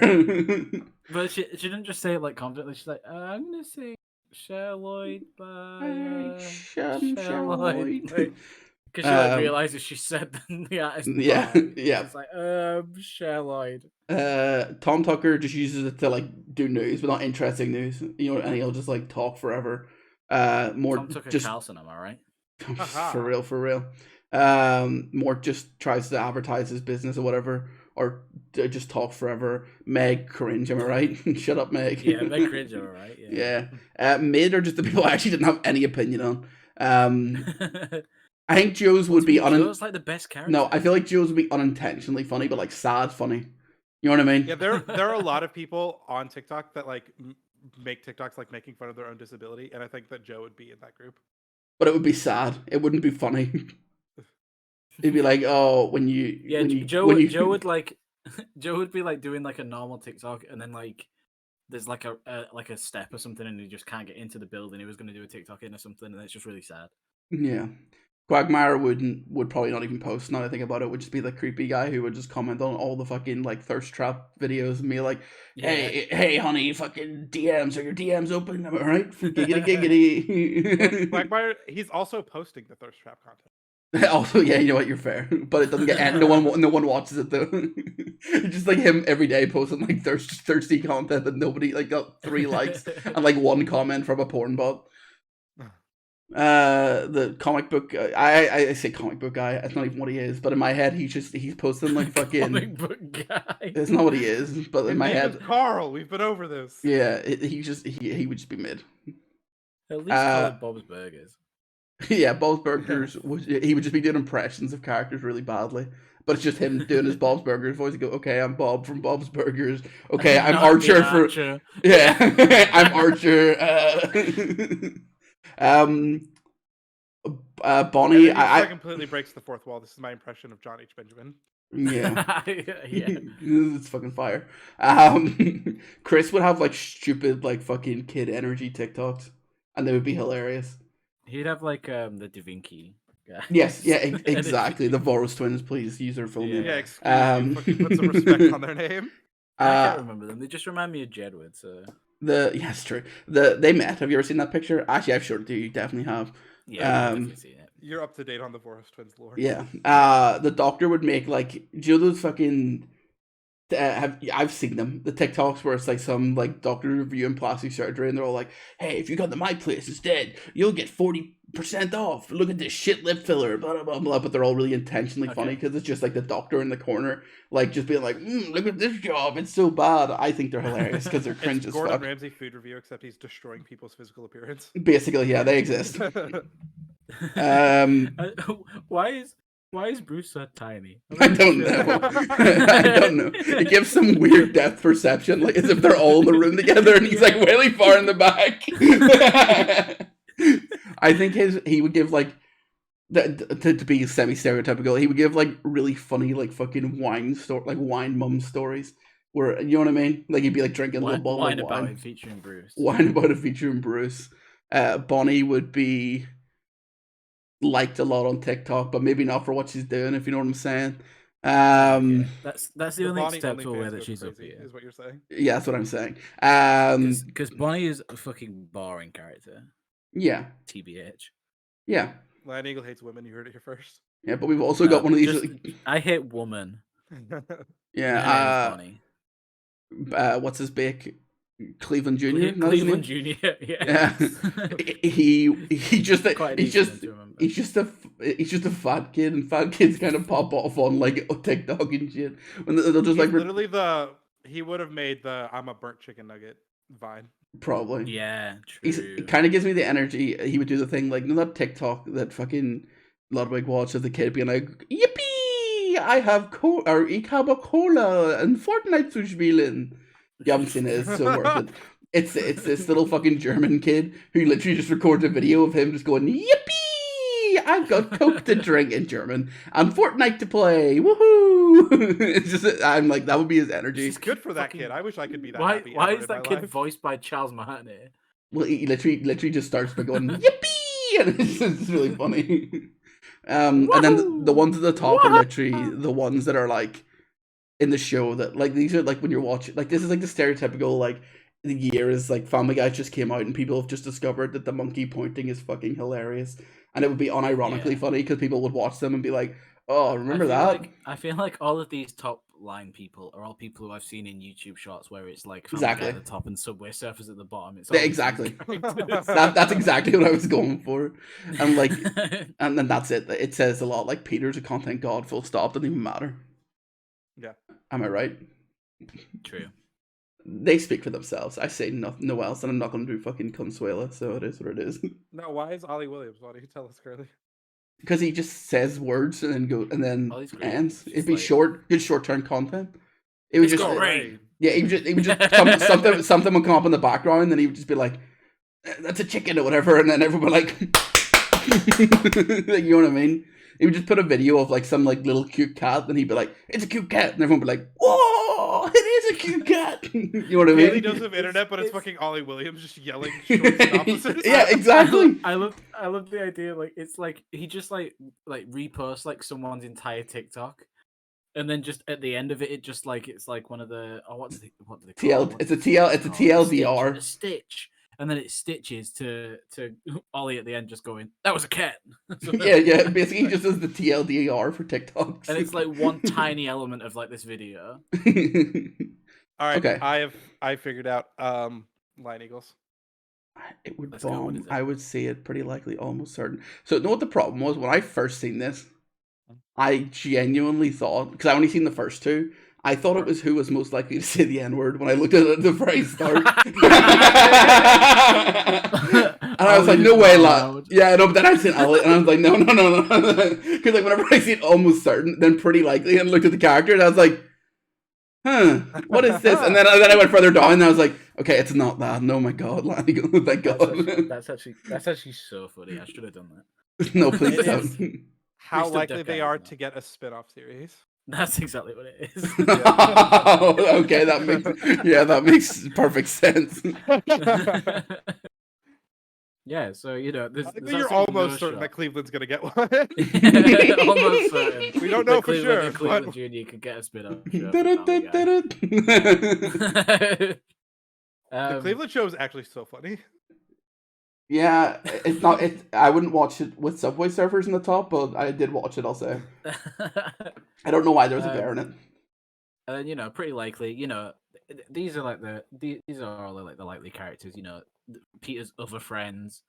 But she didn't just say it like confidently. She's like, I'm gonna sing Cheryl Lloyd by Cheryl Lloyd. Because she like realizes she said the artist. Yeah. It's like Cheryl Lloyd. Tom Tucker just uses it to like do news, but not interesting news. You know, and he'll just like talk forever. More Tom Tucker just Carlson, am I right? for real. More just tries to advertise his business or whatever, or just talk forever. Meg cringe, am I right? Shut up, Meg. Yeah, Meg cringe, am I right? Yeah. Mid are just the people I actually didn't have any opinion on. I think Joe's would be Joe's like the best character. No, I feel like Joe's would be unintentionally funny, but like sad funny. You know what I mean? Yeah, there are a lot of people on TikTok that like make TikToks like making fun of their own disability, and I think that Joe would be in that group. But it would be sad. It wouldn't be funny. It'd be like, oh, Joe would like Joe would be like doing like a normal TikTok, and then like there's like a step or something, and he just can't get into the building he was going to do a TikTok in or something, and it's just really sad. Yeah. Quagmire would probably not even post. Now that I think about it, would just be the creepy guy who would just comment on all the fucking like thirst trap videos and be like, "Hey, honey, fucking DMs, are your DMs open? Am I right? Giggity giggity." Quagmire, he's also posting the thirst trap content. Also, yeah, you know what? You're fair, but it doesn't get no one watches it though. It's just like him every day posting like thirsty content that nobody like got 3 likes and like 1 comment from a porn bot. The comic book I say comic book guy, that's not even what he is, but in my head he's posting like fucking comic book guy. That's not what he is, but in my head Carl, we've been over this. Yeah, he would just be mid. At least call it Bob's Burgers. Yeah, Bob's Burgers he would just be doing impressions of characters really badly. But it's just him doing his Bob's Burgers voice. Go, okay, I'm Bob from Bob's Burgers. Okay, I'm Archer for yeah, I'm Archer. Bonnie, I completely breaks the fourth wall. This is my impression of John H. Benjamin. Yeah, yeah, it's fucking fire. Chris would have like stupid like fucking kid energy TikToks, and they would be hilarious. He'd have like the Da Vinci guy. Yes, yeah, exactly. The Voros twins, please use their full name. Yeah, excuse me. Put some respect on their name. I can't remember them. They just remind me of Jedward. So it's true. They met. Have you ever seen that picture? Actually, I've showed it to you. You definitely have. Yeah, I've definitely seen it. You're up to date on the Voros twins lore. Yeah. The doctor would make like, do you know those fucking I've seen them, the TikToks where it's like some like doctor reviewing plastic surgery and they're all like, hey, if you come to my place instead, you'll get 40% off. Look at this shit lip filler, blah blah blah blah. But they're all really intentionally funny because it's just like the doctor in the corner, like just being like, look at this job, it's so bad. I think they're hilarious because they're cringe as fuck. Gordon Ramsay food review, except he's destroying people's physical appearance. Basically, yeah, they exist. Why is Bruce so tiny? I don't know. I don't know. It gives some weird depth perception, like as if they're all in the room together, and he's like really far in the back. I think he would give like to be semi-stereotypical, he would give like really funny like fucking wine mum stories where, you know what I mean? Like he'd be like drinking a little bottle of wine. About it featuring Bruce. Wine about it featuring Bruce. Bonnie would be liked a lot on TikTok, but maybe not for what she's doing, if you know what I'm saying. Okay. That's the only Bonnie acceptable way OnlyFans that goes she's up crazy, here. is what you're saying. Yeah, that's what I'm saying. Because Bonnie is a fucking boring character. Yeah. TBH. Yeah. Lioneagle hates women. You heard it here first. Yeah, but we've also got one of these. I hate woman. Yeah. Her name is Bonnie. What's his bake? Cleveland Jr. Cleveland Jr. Yeah. He's just a fat kid, and fat kids kind of pop off on like TikTok and shit. When they'll just like literally he would have made the "I'm a burnt chicken nugget" vine. Probably. Yeah, true. It kind of gives me the energy. He would do the thing like, you know, that TikTok that fucking Ludwig watched of the kid being like, "Yippee! I have ich habe Cola and Fortnite zu spielen." You haven't seen it, it's so worth it. It's this little fucking German kid who literally just records a video of him just going, "Yippee! I've got Coke to drink" in German and Fortnite to play. Woohoo! It's just, I'm like, that would be his energy. It's good for that kid. I wish I could be that happy. Why is that kid voiced by Charles Martinet? Well, he literally just starts by going, "Yippee!" and it's just really funny. And then the ones at the top are literally the ones that are like in the show that like these are like when you're watching, like this is like the stereotypical like the year is like Family Guy just came out and people have just discovered that the monkey pointing is fucking hilarious, and it would be unironically funny because people would watch them and be like, "Oh, remember that?" I feel like all of these top line people are all people who I've seen in YouTube shorts where it's like Family Exactly Guy at the top and Subway Surfers at the bottom. It's exactly that's exactly what I was going for, and like and then that's it. It says a lot. Like Peter's a content god. Full stop. Doesn't even matter. Yeah. Am I right? True. They speak for themselves. I say no else, and I'm not going to do fucking Consuela, so it is what it is. No, why is Ollie Williams? Why don't you tell us, Curly? Because he just says words and then ends. It'd be like... good short-term content. It would just just rain. Yeah, he would just something would come up in the background, and he would just be like, "That's a chicken" or whatever, and then everyone would like, like, you know what I mean? He would just put a video of like some like little cute cat, and he'd be like, "It's a cute cat," and everyone would be like, "Whoa, it is a cute cat." You know what I mean? He does have internet, but it's fucking Ollie Williams just yelling short synopsis. Yeah, exactly. I love the idea. Like it's like he just like reposts like someone's entire TikTok, and then just at the end of it, it's like one of the what do they call it? It's a TLDR. A stitch. And then it stitches to Ollie at the end just going, "That was a cat." yeah. Basically, he just does the TLDR for TikToks. And it's like one tiny element of like this video. All right, okay. I figured out Lioneagles. It would bomb. I would say it pretty likely, almost certain. So, you know what the problem was? When I first seen this, I genuinely thought, because I only seen the first two, I thought it was who was most likely to say the N-word when I looked at it at the very start. And I was like, no way, lad. Yeah, no, but then I seen Elliot, and I was like, no. Because like whenever I seen almost certain, then pretty likely, and looked at the character, and I was like, what is this? And then I went further down, and I was like, okay, it's not that. No, my God, thank God. That's actually so funny. I should have done that. No, please don't. How likely they are to get a spin-off series. That's exactly what it is. Okay, that makes perfect sense. Yeah, so you're almost certain that Cleveland's gonna get one. Almost certain. We don't know for Cleveland sure. And Cleveland Jr. could get a spin-off. The Cleveland show is actually so funny. Yeah, it's not. I wouldn't watch it with Subway Surfers in the top, but I did watch it. I'll say. I don't know why there's a bear in it. And then pretty likely, these are like these are all like the likely characters. Peter's other friends,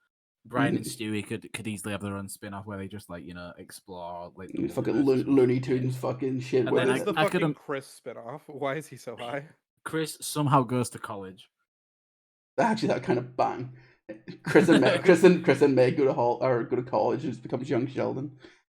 Brian and Stewie could easily have their own spin-off where they just like explore like the fucking Looney Tunes fucking shit. And then it's the fucking Chris spin-off. Why is he so high? Chris somehow goes to college. Actually, that kind of bang. Chris and Meg go to college and just becomes young Sheldon.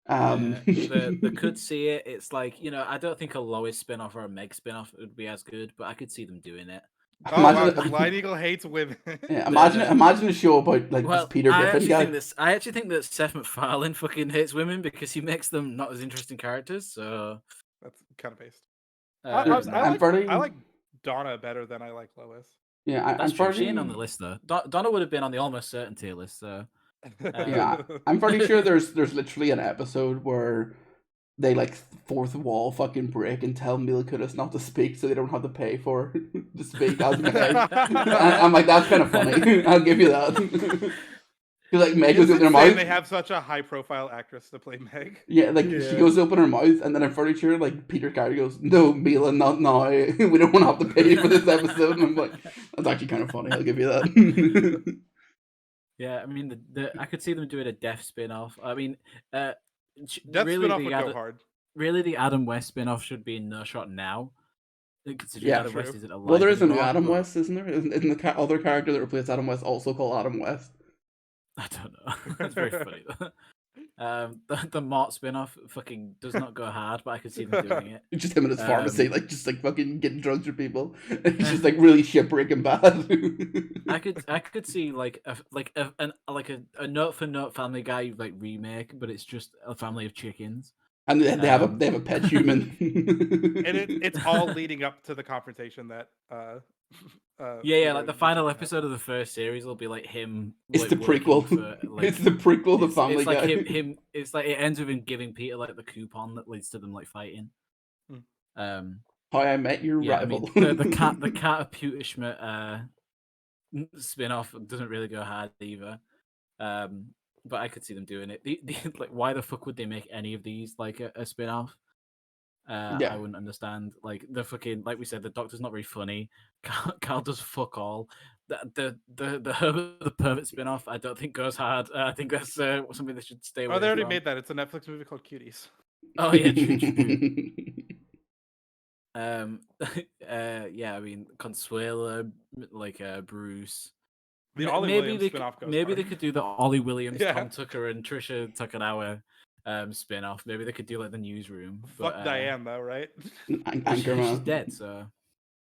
They could see it. It's like I don't think a Lois spin-off or a Meg spin-off would be as good, but I could see them doing it. Lioneagle hates women. Yeah, imagine a show about like this Peter Griffin guy. I actually think that Seth MacFarlane fucking hates women because he makes them not as interesting characters. So that's kind of based. I like Donna better than I like Lois. Yeah, that's true. She ain't on the list though. Donna would have been on the almost certain tier list. So yeah, I'm pretty sure there's literally an episode where they like fourth wall fucking break and tell Mila Kunis not to speak so they don't have to pay for to speak as Meg. I'm like, that's kind of funny. I'll give you that. Like Meg goes open her mouth. They have such a high profile actress to play Meg. Yeah, she goes to open her mouth and then I'm pretty sure like Peter Carey goes, "No, Mila, not now. We don't want to have to pay for this episode." And I'm like, that's actually kind of funny. I'll give you that. Yeah, I mean, I could see them doing a Death spin-off. I mean, Death really, spin-off would go hard. Really, the Adam West spin-off should be in No Shot now. Considering Adam West isn't alive. Well, there is a new Adam West, isn't there? Isn't the other character that replaced Adam West also called Adam West? I don't know. That's very funny though. The Mort spin-off fucking does not go hard, but I could see them doing it. Just him in his pharmacy, just fucking getting drugs for people. He's just like really shitbreaking bad. I could see like a note for note Family Guy like remake, but it's just a family of chickens. And they have a pet human. And it's all leading up to the confrontation that like the final episode of the first series will be like him. It's the prequel. It's the prequel to Family Guy. Like him. It's like it ends with him giving Peter like the coupon that leads to them like fighting. How I Met Your Rival. I mean, the cat of Pewterschmidt spin-off doesn't really go hard either. But I could see them doing it. Like, why the fuck would they make any of these like a spin-off? I wouldn't understand. Like the fucking, like we said, the Doctor's not very funny. Carl does fuck all. The Herbert the Pervert spin-off, I don't think goes hard. I think that's something they should stay away from. Oh, they already made that. It's a Netflix movie called Cuties. Oh yeah, true. Yeah, I mean Consuelo, like Bruce. The Ollie Williams spin-off goes maybe hard. they could do the Ollie Williams, Tom Tucker, and Trisha Tuckerauer spin-off. Maybe they could do like the Newsroom. Fuck Diane though, right? Anchorman. She's dead, so.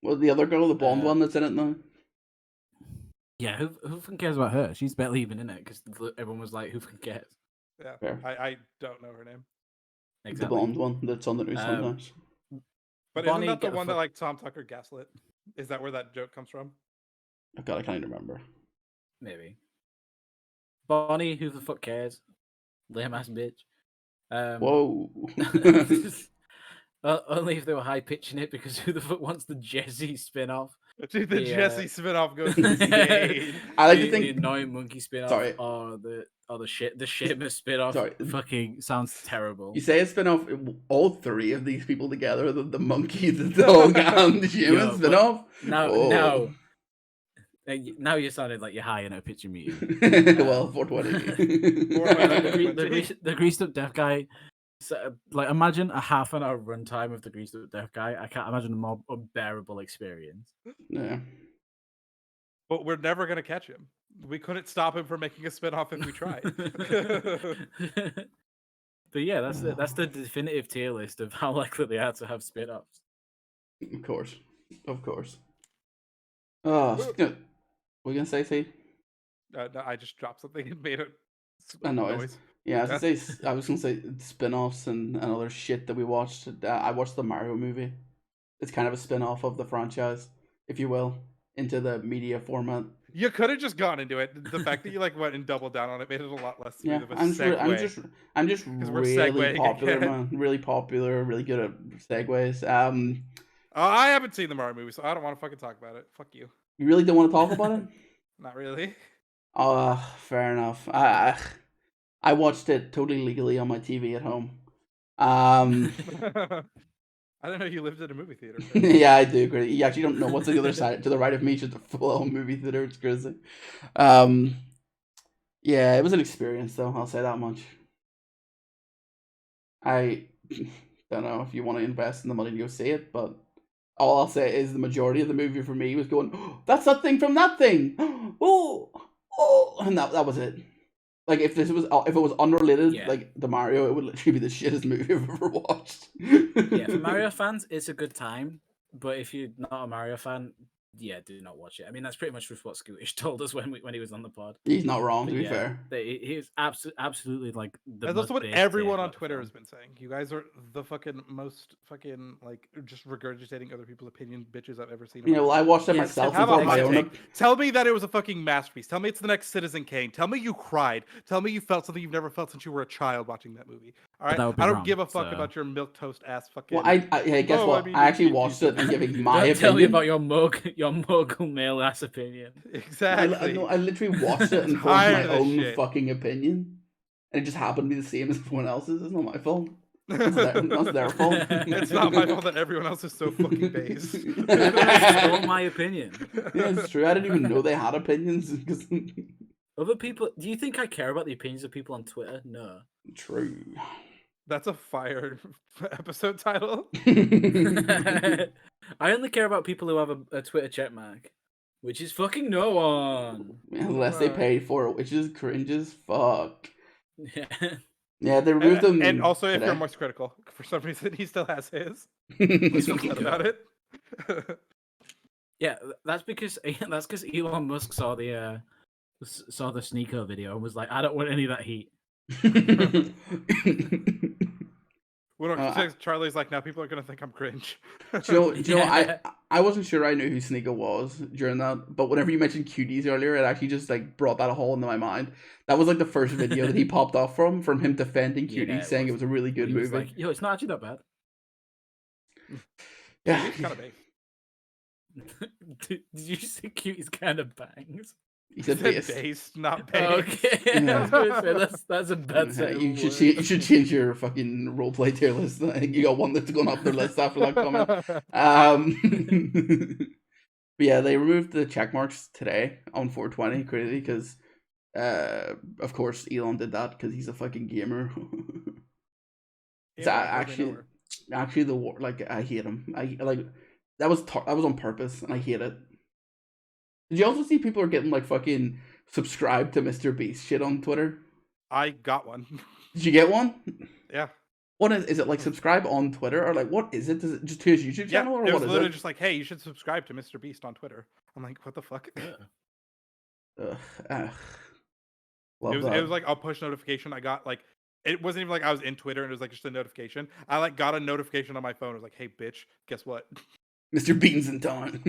Well, the other girl, the blonde one that's in it now. Yeah, who fucking cares about her? She's barely even in it because everyone was like, "Who fucking cares?" Yeah, I don't know her name. Exactly. The blonde one that's on the news sometimes. But Bonnie, isn't that the one that like Tom Tucker gaslit? Is that where that joke comes from? Oh God, I can't even remember. Maybe. Bonnie, who the fuck cares? Lame ass bitch. Whoa. Only if they were high pitching it, because who the fuck wants the Jessie spin-off? Dude, the Jessie spin-off goes insane. I like to think the annoying monkey spin-off or the Seamus spin-off. Fucking sounds terrible. You say a spin-off, all three of these people together, the monkey, the dog, and the Seamus spin-off. Now you're sounding like you're high in a pitching meeting. Well, 420. The greased up deaf guy. So, like, imagine a half an hour runtime of the greased up deaf guy. I can't imagine a more unbearable experience. Yeah. But we're never gonna catch him. We couldn't stop him from making a spin-off if we tried. But yeah, that's the definitive tier list of how likely they are to have spin-offs. Of course. Oh, what are you gonna say, T? No, I just dropped something and made a noise. Yeah, I was gonna say spin-offs and other shit that we watched. I watched the Mario movie. It's kind of a spin-off of the franchise, if you will, into the media format. You could have just gone into it. The fact that you like went and doubled down on it made it a lot less smooth of a segue. I'm just really popular, man. Really popular, really good at segues. I haven't seen the Mario movie, so I don't want to fucking talk about it. Fuck you. You really don't want to talk about it? Not really. Fair enough. I watched it totally legally on my TV at home. I didn't know you lived at a movie theater. Yeah, I do. You actually don't know what's on the other side. To the right of me is just a full-on movie theater. It's crazy. Yeah, it was an experience, though. I'll say that much. I don't know if you want to invest in the money to go see it, but all I'll say is the majority of the movie for me was going, oh, that's that thing from that thing. Oh, and that was it. Like if it was unrelated, like the Mario, it would literally be the shittest movie I've ever watched. Yeah, for Mario fans, it's a good time. But if you're not a Mario fan, yeah, do not watch it. I mean, that's pretty much just what Scootish told us when he was on the pod. He's not wrong, But to be yeah, fair. He was absolutely like the That's most also what basic everyone take on about the Twitter film. has been saying. You guys are the fucking most fucking like just regurgitating other people's opinion bitches I've ever seen. You know, I watched it Yeah, myself Have and a thought my hot own. take. Tell me that it was a fucking masterpiece. Tell me it's the next Citizen Kane. Tell me you cried. Tell me you felt something you've never felt since you were a child watching that movie. All right, that would be I don't wrong, give a fuck so- about your milquetoast ass fucking. Well, hey, guess what? mean, I actually watched it and giving my Don't opinion. tell me about your mogul male ass opinion. Exactly. I literally watched it and formed my Tired of this own shit. fucking opinion, and it just happened to be the same as everyone else's. It's not my fault. That's their fault. It's not my fault that everyone else is so fucking base. Stole my opinion. Yeah, it's true. I didn't even know they had opinions. Because... Other people, do you think I care about the opinions of people on Twitter? No. True. That's a fire episode title. I only care about people who have a Twitter checkmark, which is fucking no one. Unless they pay for it, which is cringe as fuck. Yeah. Yeah, they removed them. And also, if today. you're most critical, for some reason, he still has his. He's He's fucking upset good. about it. Yeah, that's because Elon Musk saw the sneaker video and was like, I don't want any of that heat. Charlie's like, now people are gonna think I'm cringe. Do you know, I wasn't sure I knew who Sneaker was during that, but whenever you mentioned cuties earlier, it actually just like brought that hole into my mind. That was like the first video that he popped off from him defending cuties, saying it was a really good He was movie. like, yo, it's not actually that bad. Yeah, He's kind of big. Did you say cuties kind of bangs? he said Said bass. base, not base. Okay, Yeah. I was gonna say that's a bad set. You should change your fucking roleplay tier list. I think you got one that's going up their list after that comment. But yeah, they removed the check marks today on 420, crazy, because of course Elon did that because he's a fucking gamer. It's actually the war. Like, I hate him. I like that was on purpose, and I hate it. Did you also see people are getting like fucking subscribed to Mr. Beast shit on Twitter? I got one. Did you get one? Yeah. What is it like? Subscribe on Twitter, or like what is it? Is it just to his YouTube channel, or it what was is literally it? just like, hey, you should subscribe to Mr. Beast on Twitter. I'm like, what the fuck? Ugh. It was like a push notification. I got like, it wasn't even like I was in Twitter and it was like just a notification. I like got a notification on my phone. It was like, hey, bitch, guess what? Mr. Bean's in town.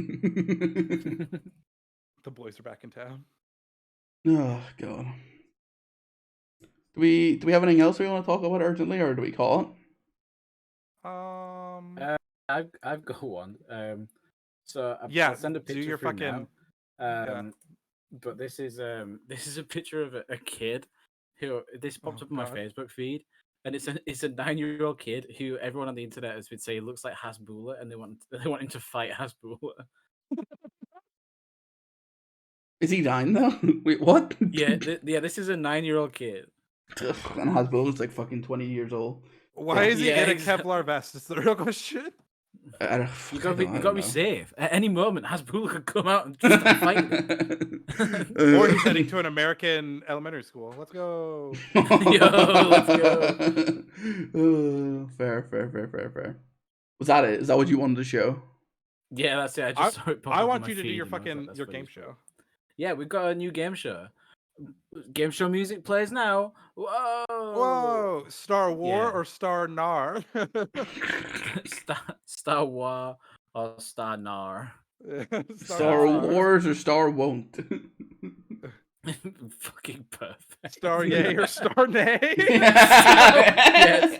The boys are back in town. Oh god. Do we have anything else we want to talk about urgently, or do we call it? I've got one. So Yeah, I'll send a do picture your through fucking- now. But this is a picture of a kid who this popped up on my God. Facebook feed, and it's a 9-year-old kid who everyone on the internet has been saying looks like Hasbulla, and they want him to fight Hasbulla. Is he dying though? Wait, what? Yeah, this is a 9-year-old kid. Ugh, and Hasbulla's like fucking 20 years old. Why is he Yeah, in a exactly. Kevlar vest? Is the real question. You gotta be safe. At any moment, Hasbulla could come out and just start fighting him. Or he's heading to an American elementary school. Let's go. Let's go. Fair. Was that it? Is that what you wanted to show? Yeah, that's it. I just saw it pop I up on want my you to do feed your and I was like, fucking that's your funny game as fuck. show. Yeah, we've got a new game show. Game show music plays now. Whoa! Whoa, Star War Yeah. or Star Nar? Star War or Star Nar. Star Wars or Star Won't? Fucking perfect. Star Yay or Star Nay? Yes.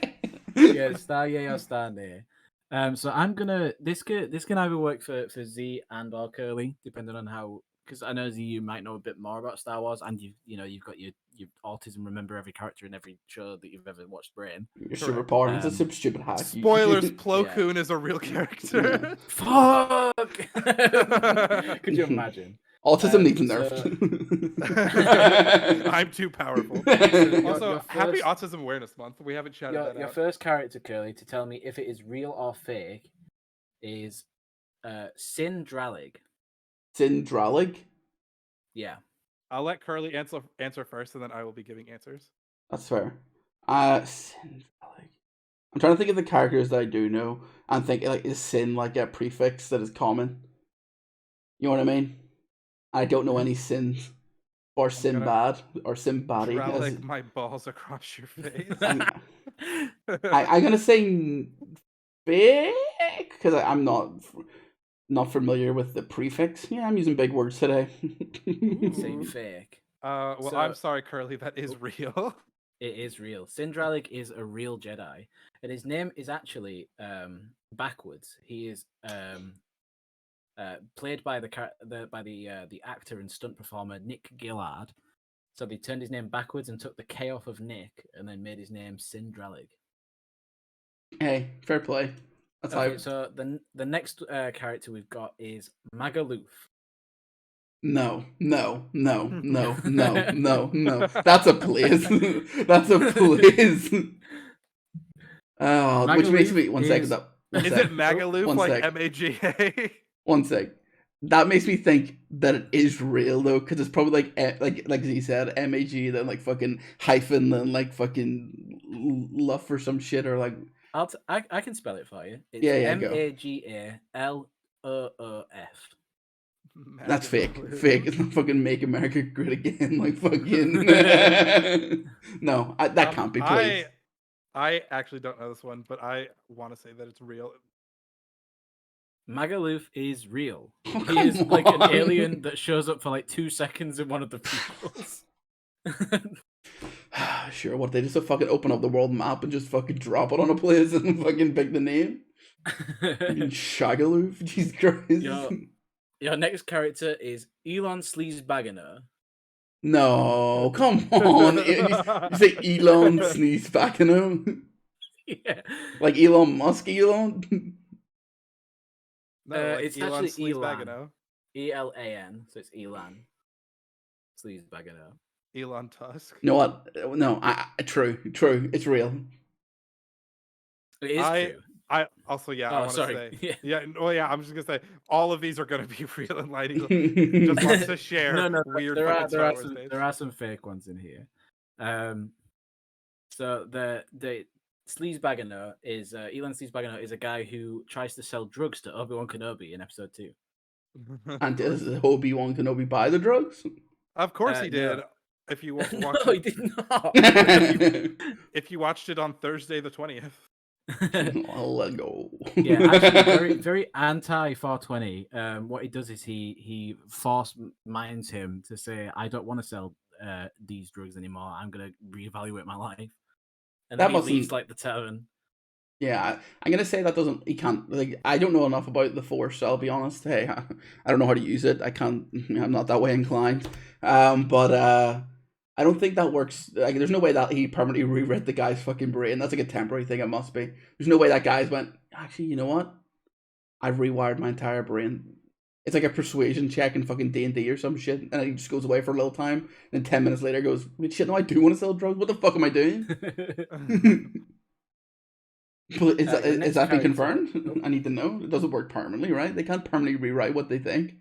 Yeah, Star Yay or Star Nay. So I'm gonna this can either work for Z and or Curly, depending on how, because I know Z, you might know a bit more about Star Wars, and you've got your autism, remember every character in every show that you've ever watched, brain. Your super power. It's a stupid hack. Spoilers: Plo Koon is a real character. Fuck! Could you imagine? Autism needs nerfed. I'm too powerful. Also, your happy first- Autism Awareness Month. We haven't shouted that Your out. first character, Curly, to tell me if it is real or fake is Sin Dralig. Sindralig? Yeah. I'll let Curly answer first, and then I will be giving answers. That's fair. Sindralig. I'm trying to think of the characters that I do know, and think like is sin like a prefix that is common. You know what I mean? I don't know any sins. Or Sinbad. Or Simbadi. Relic my balls across your face. I'm gonna say fake because I'm not familiar with the prefix. Yeah, I'm using big words today. Saying fake. Well, so, I'm sorry, Curly. That is real. It is real. Sindralig is a real Jedi, and his name is actually backwards. He is played by the actor and stunt performer Nick Gillard. So they turned his name backwards and took the K off of Nick, and then made his name Sindralig. Hey, fair play. That's okay. So the next character we've got is Magaluf. No. That's a place. That's a place. Oh, which makes me one second. Is it Magaluf like MAGA? One sec. That makes me think that it is real though, because it's probably like he said, MAG, then like fucking hyphen, then like fucking luff or some shit, or like. I can spell it for you. It's MAGALOOF. That's fake. It's not fucking Make America Great Again. Like fucking. No, that can't be played. I actually don't know this one, but I want to say that it's real. Magaluf is real. He is like an alien that shows up for like 2 seconds in one of the prequels. Sure, what, they just fucking open up the world map and just fucking drop it on a place and fucking pick the name? Shagaloof? Jesus Christ. Your next character is Elon Sleazebaggener. No, come on. You say Elon Sleazebaggener? Yeah. Like Elon Musk Elon? No, like it's Elon actually Elan. Sleazebaggener. So it's Elan Sleazebaggener. Elon Tusk. You know what? No, true. It's real. It is true. I also, I want to say, I'm just gonna say all of these are gonna be real, and Lioneagle just wants to share weird. There are some fake ones in here. So the Sleazebaggener is Elon Sleazebaggener is a guy who tries to sell drugs to Obi-Wan Kenobi in Episode 2. And does Obi-Wan Kenobi buy the drugs? Of course he did. No. If you watch no, he did not. If you watched it on Thursday the 20th. I'll let go. Yeah, actually, very, very anti 420. What he does is he force minds him to say, "I don't want to sell these drugs anymore. I'm gonna reevaluate my life." And then he leaves like the tavern. Yeah, I'm gonna say that doesn't. He can't. Like, I don't know enough about the Force. So I'll be honest. Hey, I don't know how to use it. I can't. I'm not that way inclined. But I don't think that works. Like, there's no way that he permanently reread the guy's fucking brain. That's like a temporary thing. It must be. There's no way that guy's went, actually, you know what? I've rewired my entire brain. It's like a persuasion check in fucking D&D or some shit. And he just goes away for a little time. And then 10 minutes later goes, wait, shit, no, I do want to sell drugs. What the fuck am I doing? But is that being confirmed? Nope. I need to know. It doesn't work permanently, right? They can't permanently rewrite what they think.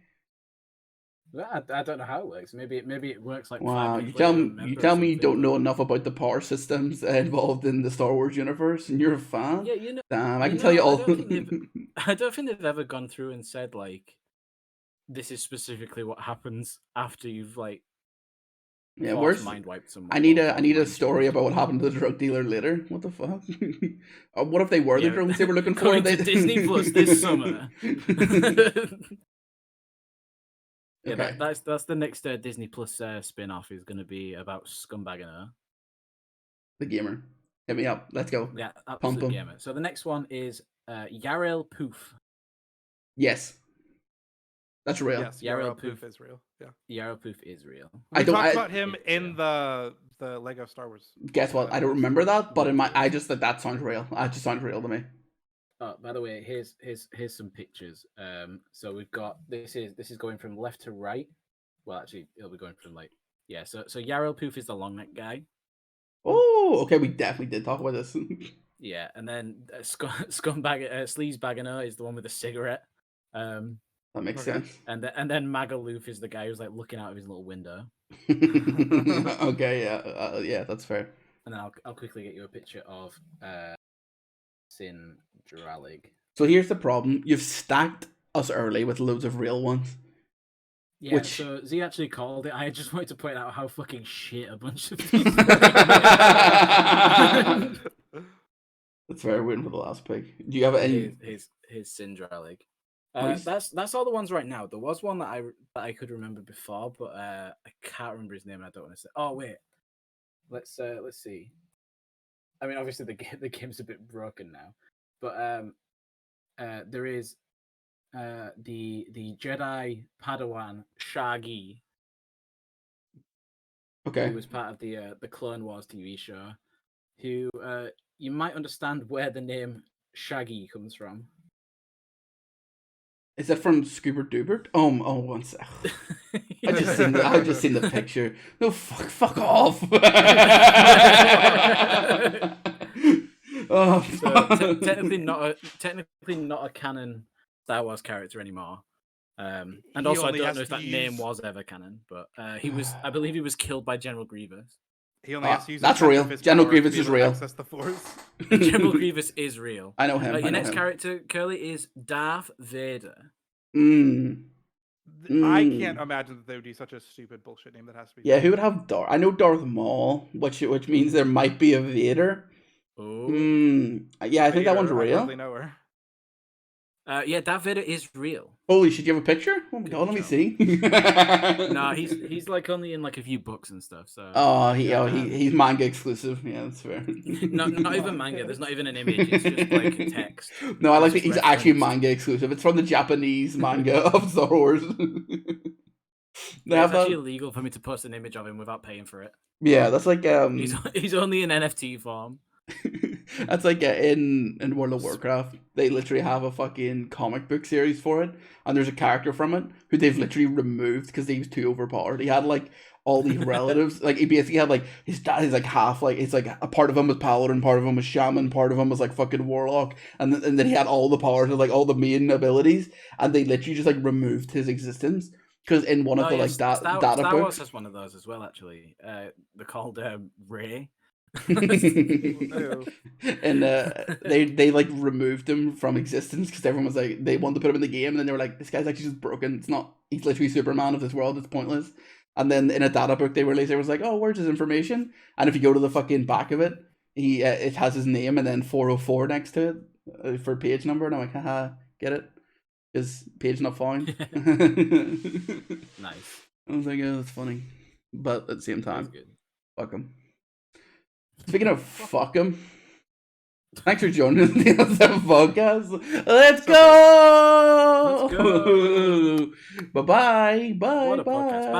I don't know how it works. Maybe it works like. Wow, you tell me you don't know enough about the power systems involved in the Star Wars universe, and you're a fan. Yeah, you know. Damn, I can tell you all. I don't think they've ever gone through and said like, this is specifically what happens after you've like. Yeah, where's mind wiped someone? I need a story about what happened to the drug dealer later. What the fuck? What if they were the drugs they were looking for? Going to Disney Plus this summer. Yeah, okay. That's the next Disney Plus spin-off is going to be about Scumbaggener. The gamer. Hit me up. Let's go. Yeah, absolute gamer. So the next one is Yarel Poof. Yes. That's real. Yes, Yarel Poof is real. Yeah. Yarel Poof is real. We talked about him in the Lego Star Wars. Guess what? I don't remember that, but I just thought that sounds real. It just sounds real to me. Oh, by the way, here's some pictures. So we've got this is going from left to right. Well, actually, it'll be going from So Yarel Poof is the long neck guy. Oh, okay. We definitely did talk about this. Yeah, and then Sleazebaggener is the one with the cigarette. That makes sense. And then Magaluf is the guy who's like looking out of his little window. Okay, yeah, that's fair. And then I'll quickly get you a picture of Sindralig. So here's the problem: you've stacked us early with loads of real ones, Yeah, Which... so Z actually called it. I just wanted to point out how fucking shit a bunch of these. That's fair. Waiting for the last pick. Do you have any? His Syndralig. Nice. That's all the ones right now. There was one that I could remember before, but I can't remember his name, and I don't want to say. Oh wait, let's see. I mean, obviously the game's a bit broken now, but there is the Jedi Padawan Shaggy. Okay. Who was part of the Clone Wars TV show. Who you might understand where the name Shaggy comes from. Is that from Scoober Doober? Oh, one sec. I just seen the picture. No, fuck off. Oh, so technically not a canon Star Wars character anymore. And also, I don't know if that name was ever canon, but he was. I believe he was killed by General Grievous. He only has to use that's real. General Grievous is real. Access the Force. General Grievous is real. I know him. Your next character, Curly, is Darth Vader. I can't imagine that they would do such a stupid bullshit name that has to be. Yeah, who would have Darth? I know Darth Maul, which means there might be a Vader. Oh. Yeah, I think that one's real. I hardly know her. Yeah, Darth Vader is real. Holy shit, you have a picture? Oh my god, let me see. No, he's like only in like a few books and stuff. So. He's manga exclusive. Yeah, that's fair. not even manga. There's not even an image. It's just like text. No, I like that he's actually manga exclusive. It's from the Japanese manga of Star Wars. It's actually illegal for me to post an image of him without paying for it. Yeah, that's like He's only in NFT form. That's like in World of Warcraft, they literally have a fucking comic book series for it, and there's a character from it who they've literally removed because he was too overpowered. He had like all these relatives, like he basically had like his dad is like half like it's like a part of him was paladin, part of him was shaman, part of him was like fucking warlock, and then he had all the powers of like all the main abilities, and they literally just like removed his existence. Because in one of the like data books, Star Wars has one of those as well. Actually, they're called Ray. And they like removed him from existence because everyone was like they wanted to put him in the game, and then they were like, this guy's actually just broken. It's not. He's literally Superman of this world. It's pointless. And then in a data book they released, it was like, oh, where's his information? And if you go to the fucking back of it, it has his name and then 404 next to it for page number, and I'm like, haha, get it? Is page not found? Nice. I was like, oh, that's funny, but at the same time, fuck him. Speaking of fuck him, thanks for joining the LSF Podcast. Let's go! Let's go! Bye-bye. Bye. What a podcast.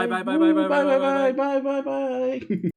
Bye. Bye.